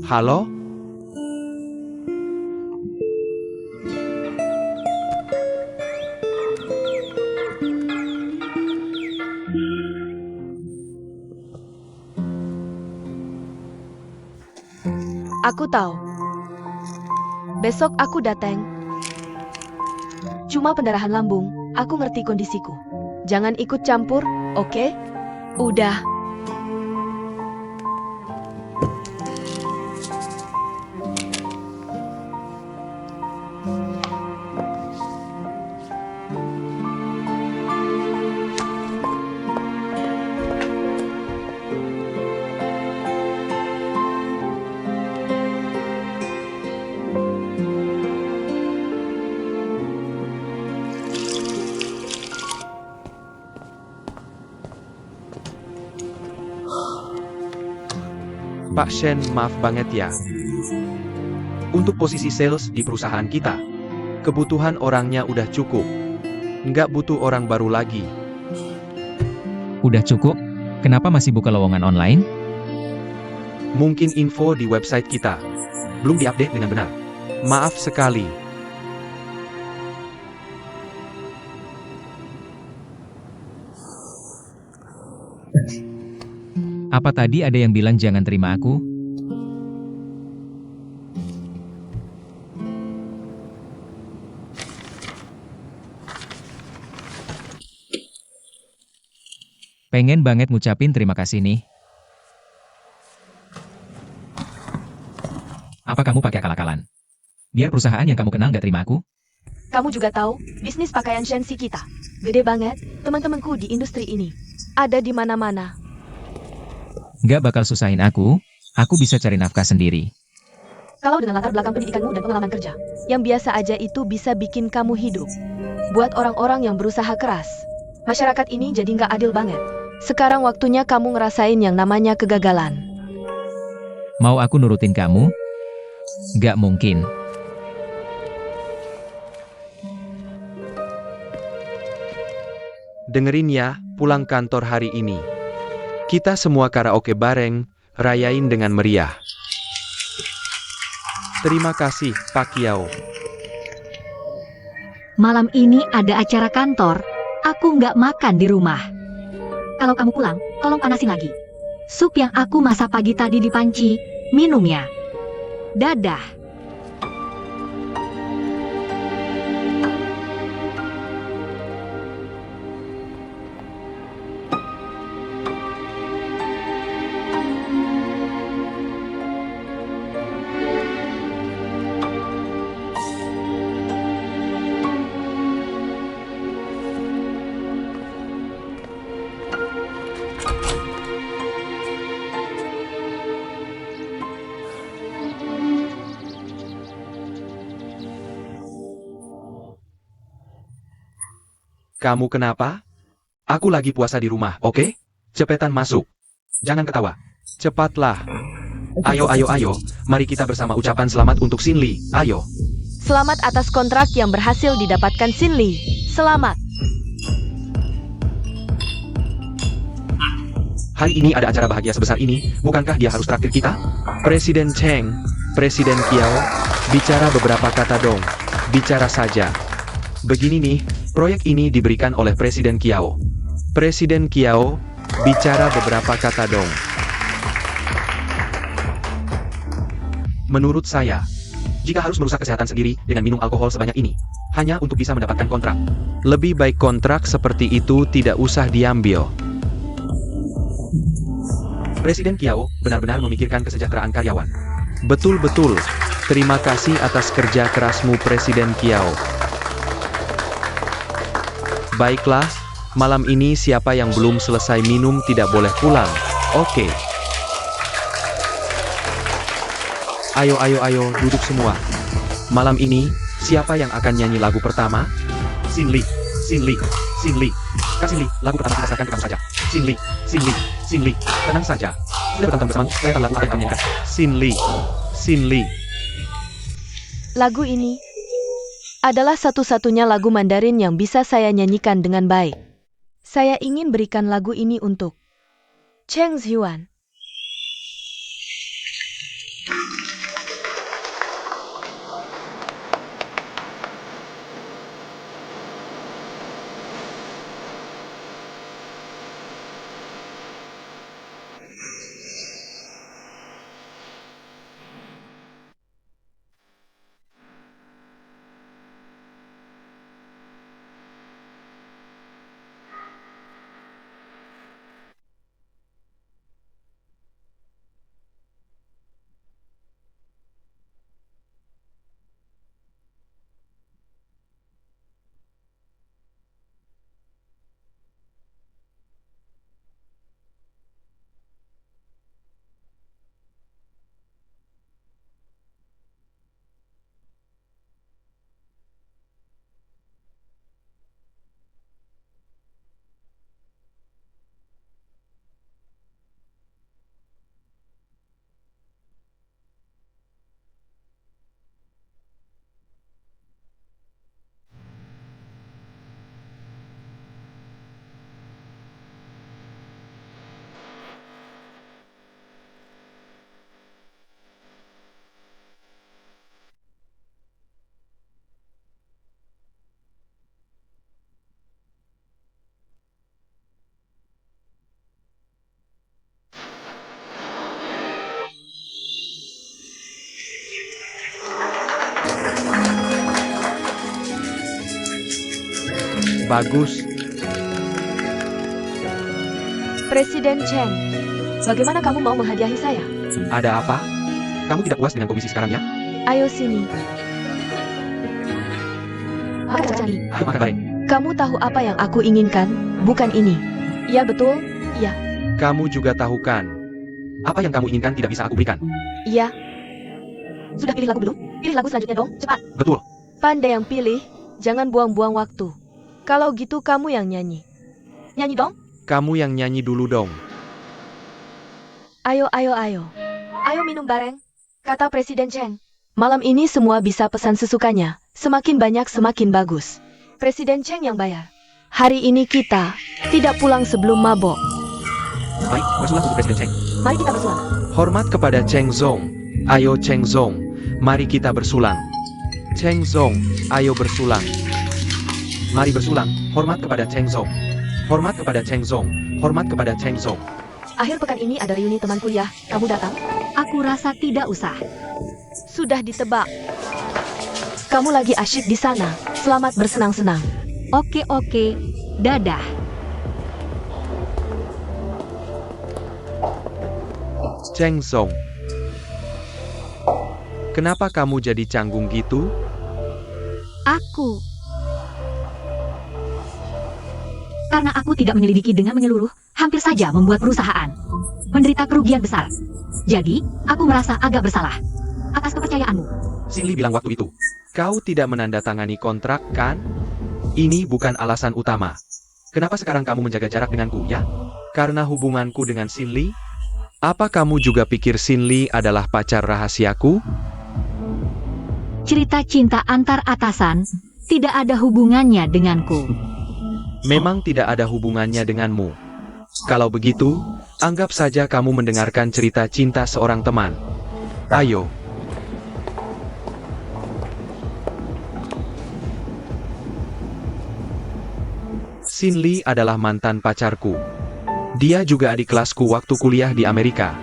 Speaker 2: Halo?
Speaker 4: Aku tahu. Besok aku datang. Cuma pendarahan lambung, aku ngerti kondisiku. Jangan ikut campur, oke? Udah.
Speaker 2: Pak Shen, maaf banget ya.
Speaker 1: Untuk posisi sales di perusahaan kita,
Speaker 2: Kebutuhan orangnya udah cukup. Nggak butuh orang baru lagi.
Speaker 5: Udah cukup? Kenapa masih buka lowongan online?
Speaker 2: Mungkin info di website kita
Speaker 1: belum diupdate dengan benar.
Speaker 2: maaf sekali.
Speaker 5: Apa tadi ada yang bilang jangan terima aku? Pengen banget ngucapin terima kasih nih. Apa kamu pakai akal-akalan? Biar perusahaan yang kamu kenal nggak terima aku?
Speaker 4: Kamu juga tahu, bisnis pakaian Shensi kita. Gede banget, teman-temanku di industri ini. Ada di mana-mana.
Speaker 5: Nggak bakal susahin aku bisa cari nafkah sendiri.
Speaker 4: Kalau dengan latar belakang pendidikanmu dan pengalaman kerja, yang biasa aja itu bisa bikin kamu hidup. Buat orang-orang yang berusaha keras. Masyarakat ini jadi nggak adil banget. Sekarang waktunya kamu ngerasain yang namanya kegagalan.
Speaker 5: Mau aku nurutin kamu? Gak mungkin.
Speaker 2: Dengerin ya, pulang kantor hari ini. Kita semua karaoke bareng, rayain dengan meriah. Terima kasih, Pak Kiao.
Speaker 3: Malam ini ada acara kantor, aku nggak makan di rumah. Kalau kamu pulang, tolong panasin lagi. Sup yang aku masak pagi tadi di panci, minum ya. Dadah.
Speaker 2: Kamu kenapa? Aku lagi puasa di rumah, oke? Cepetan masuk. Jangan ketawa. Cepatlah. Ayo, ayo, ayo. Mari kita bersama ucapan selamat untuk Xin Li. Ayo.
Speaker 4: Selamat atas kontrak yang berhasil didapatkan Xin Li. Selamat.
Speaker 1: Hari ini ada acara bahagia sebesar ini, bukankah dia harus traktir kita?
Speaker 2: Presiden Cheng, Presiden Kiao, bicara beberapa kata dong. Bicara saja. Begini nih, proyek ini diberikan oleh Presiden Kiao. Presiden Kiao, bicara beberapa kata dong.
Speaker 1: Menurut saya, jika harus merusak kesehatan sendiri dengan minum alkohol sebanyak ini, hanya untuk bisa mendapatkan kontrak.
Speaker 2: Lebih baik kontrak seperti itu tidak usah diambil.
Speaker 1: Presiden Kiao benar-benar memikirkan kesejahteraan karyawan.
Speaker 2: Betul-betul. Terima kasih atas kerja kerasmu Presiden Kiao. Baiklah, malam ini siapa yang belum selesai minum tidak boleh pulang. Oke. Ayo, ayo, ayo, duduk semua. Malam ini, siapa yang akan nyanyi lagu pertama?
Speaker 1: Xin Li, Xin Li, Xin Li. Kak Xin Li, lagu pertama kita serahkan ke kamu saja. Xin Li, Xin Li, Xin Li. Tenang saja. Sudah bertahun-tahun bersamamu, saya akan lagu apa yang kamu nyanyikan.
Speaker 2: Xin Li. Xin Li.
Speaker 4: Lagu ini adalah satu-satunya lagu Mandarin yang bisa saya nyanyikan dengan baik. Saya ingin berikan lagu ini untuk Cheng Zhuan.
Speaker 2: Bagus.
Speaker 4: Presiden Cheng, bagaimana kamu mau menghadiahi saya?
Speaker 1: Ada apa? Kamu tidak puas dengan komisi sekarang ya?
Speaker 4: Ayo sini.
Speaker 3: Makan cari.
Speaker 1: Ayo makan bareng.
Speaker 4: Kamu tahu apa yang aku inginkan? Bukan ini. Ya betul, iya,
Speaker 2: Kamu juga tahu kan?
Speaker 1: Apa yang kamu inginkan tidak bisa aku berikan.
Speaker 4: iya.
Speaker 3: Sudah pilih lagu belum? Pilih lagu selanjutnya dong, cepat.
Speaker 1: Betul.
Speaker 4: Pandai yang pilih, jangan buang-buang waktu. Kalau gitu kamu yang nyanyi.
Speaker 3: Nyanyi dong.
Speaker 2: Kamu yang nyanyi dulu dong.
Speaker 4: Ayo, ayo, ayo.
Speaker 3: Ayo minum bareng, kata Presiden Cheng.
Speaker 4: Malam ini semua bisa pesan sesukanya. Semakin banyak semakin bagus. Presiden Cheng yang bayar. Hari ini kita tidak pulang sebelum mabok.
Speaker 1: Baik, bersulang untuk Presiden Cheng.
Speaker 4: Mari kita bersulang.
Speaker 2: Hormat kepada Cheng Zong. Ayo Cheng Zong, mari kita bersulang. Cheng Zong, ayo bersulang.
Speaker 1: Mari bersulang, hormat kepada Cheng Zong. Hormat kepada Cheng Zong. Hormat kepada Cheng Zong.
Speaker 4: Akhir pekan ini ada reuni teman kuliah. Kamu datang?
Speaker 3: Aku rasa tidak usah.
Speaker 4: Sudah ditebak. Kamu lagi asyik di sana. Selamat bersenang-senang.
Speaker 3: Oke, dadah.
Speaker 2: Cheng Zong, kenapa kamu jadi canggung gitu?
Speaker 3: Karena aku tidak menyelidiki dengan menyeluruh, hampir saja membuat perusahaan menderita kerugian besar. Jadi, aku merasa agak bersalah atas kepercayaanmu.
Speaker 1: Xin Li bilang waktu itu.
Speaker 2: Kau tidak menandatangani kontrak, kan?
Speaker 1: Ini bukan alasan utama.
Speaker 2: Kenapa sekarang kamu menjaga jarak denganku, ya? Karena hubunganku dengan Xin Li? Apa kamu juga pikir Xin Li adalah pacar rahasiaku?
Speaker 3: Cerita cinta antar atasan tidak ada hubungannya denganku.
Speaker 2: Memang tidak ada hubungannya denganmu. Kalau begitu, anggap saja kamu mendengarkan cerita cinta seorang teman. Ayo. Xin Li adalah mantan pacarku. Dia juga adik kelasku waktu kuliah di Amerika.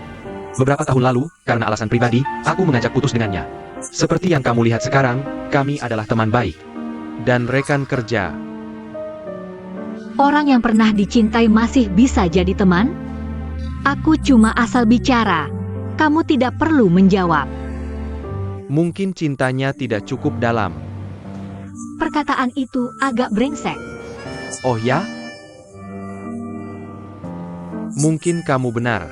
Speaker 1: Beberapa tahun lalu, karena alasan pribadi, aku mengajak putus dengannya. Seperti yang kamu lihat sekarang, kami adalah teman baik.
Speaker 2: Dan rekan kerja.
Speaker 3: Orang yang pernah dicintai masih bisa jadi teman? Aku cuma asal bicara. Kamu tidak perlu menjawab.
Speaker 2: Mungkin cintanya tidak cukup dalam.
Speaker 3: Perkataan itu agak brengsek.
Speaker 2: Oh ya? Mungkin kamu benar.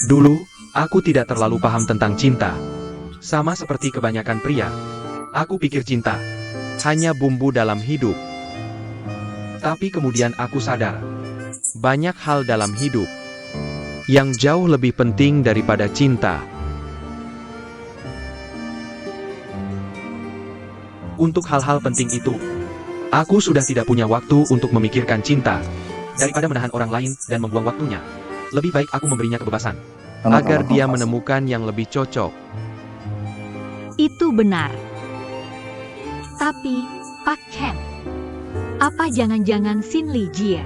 Speaker 1: Dulu, aku tidak terlalu paham tentang cinta. Sama seperti kebanyakan pria. Aku pikir cinta
Speaker 2: Hanya bumbu dalam hidup.
Speaker 1: tapi kemudian aku sadar.
Speaker 2: Banyak hal dalam hidup yang jauh lebih penting daripada cinta.
Speaker 1: Untuk hal-hal penting itu, aku sudah tidak punya waktu untuk memikirkan cinta. Daripada menahan orang lain dan membuang waktunya, lebih baik aku memberinya kebebasan.
Speaker 2: Agar dia menemukan yang lebih cocok.
Speaker 3: Itu benar. Tapi, Pak Chen, apa jangan-jangan Xin Li Jie?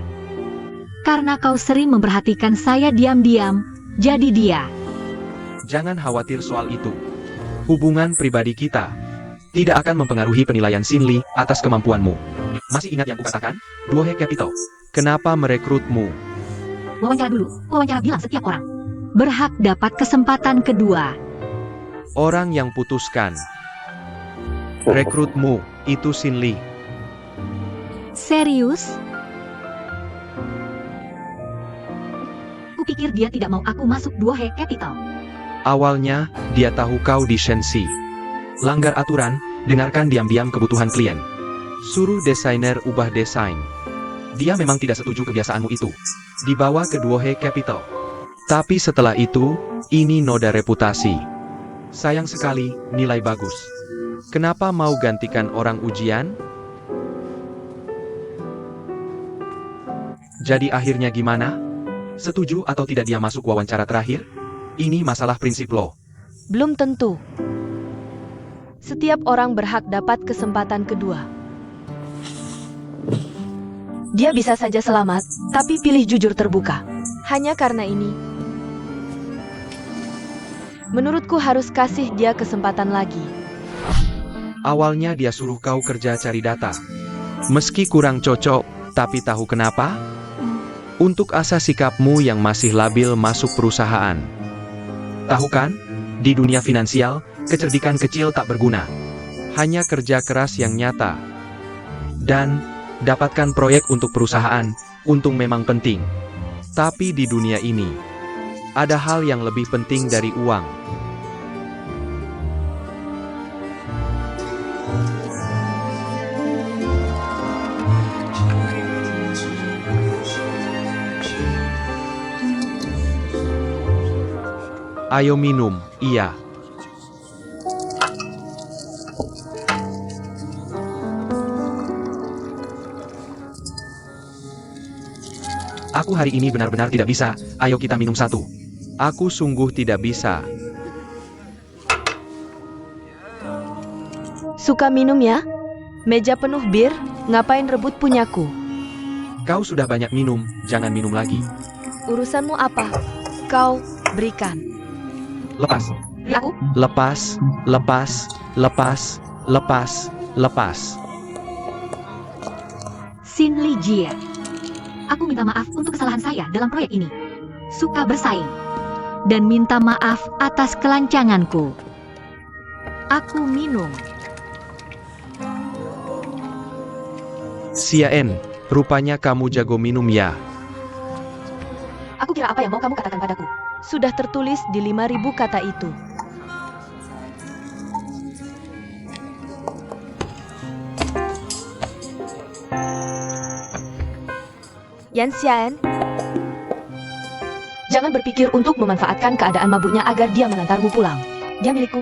Speaker 3: Karena kau sering memperhatikan saya diam-diam, jadi dia.
Speaker 1: Jangan khawatir soal itu. Hubungan pribadi kita tidak akan mempengaruhi penilaian Xin Li atas kemampuanmu. Masih ingat yang kukatakan? Duohe Capital.
Speaker 2: Kenapa merekrutmu?
Speaker 3: Wawancara dulu, wawancara bilang setiap orang berhak dapat kesempatan kedua.
Speaker 2: Orang yang putuskan. Rekrutmu, itu Xin Li.
Speaker 3: Serius? Kupikir dia tidak mau aku masuk Duohe Capital.
Speaker 2: Awalnya, dia tahu kau di Shenxi.
Speaker 1: Langgar aturan, dengarkan diam-diam kebutuhan klien.
Speaker 2: Suruh desainer ubah desain.
Speaker 1: Dia memang tidak setuju kebiasaanmu itu.
Speaker 2: Dibawa ke Duohe Capital. Tapi setelah itu, ini noda reputasi.
Speaker 1: Sayang sekali, nilai bagus.
Speaker 2: Kenapa mau gantikan orang ujian?
Speaker 1: Jadi akhirnya gimana? Setuju atau tidak dia masuk wawancara terakhir? Ini masalah prinsip loh.
Speaker 4: Belum tentu. Setiap orang berhak dapat kesempatan kedua. Dia bisa saja selamat, tapi pilih jujur terbuka. Hanya karena ini, menurutku harus kasih dia kesempatan lagi.
Speaker 2: Awalnya dia suruh kau kerja cari data. Meski kurang cocok, tapi tahu kenapa? Untuk asa sikapmu yang masih labil masuk perusahaan.
Speaker 1: Tahu kan? Di dunia finansial, kecerdikan kecil tak berguna.
Speaker 2: Hanya kerja keras yang nyata.
Speaker 1: Dan, dapatkan proyek untuk perusahaan, untung memang penting.
Speaker 2: Tapi di dunia ini, ada hal yang lebih penting dari uang. Ayo minum, iya.
Speaker 1: Aku hari ini benar-benar tidak bisa. Ayo kita minum satu.
Speaker 2: Aku sungguh tidak bisa.
Speaker 4: Suka minum ya? Meja penuh bir, ngapain rebut punyaku?
Speaker 1: Kau sudah banyak minum, jangan minum lagi.
Speaker 4: Urusanmu apa? Kau berikan.
Speaker 1: Lepas.
Speaker 3: Aku,
Speaker 2: Lepas, lepas, lepas, lepas, lepas.
Speaker 3: Xin Li Jie. Aku minta maaf untuk kesalahan saya dalam proyek ini. Suka bersaing. Dan minta maaf atas kelancanganku. Aku minum.
Speaker 2: Xian, rupanya kamu jago minum ya.
Speaker 4: Aku kira apa yang mau kamu katakan padaku. Sudah tertulis di 5.000 kata itu. Yan Xian, jangan berpikir untuk memanfaatkan keadaan mabuknya agar dia mengantarmu pulang. Dia milikku.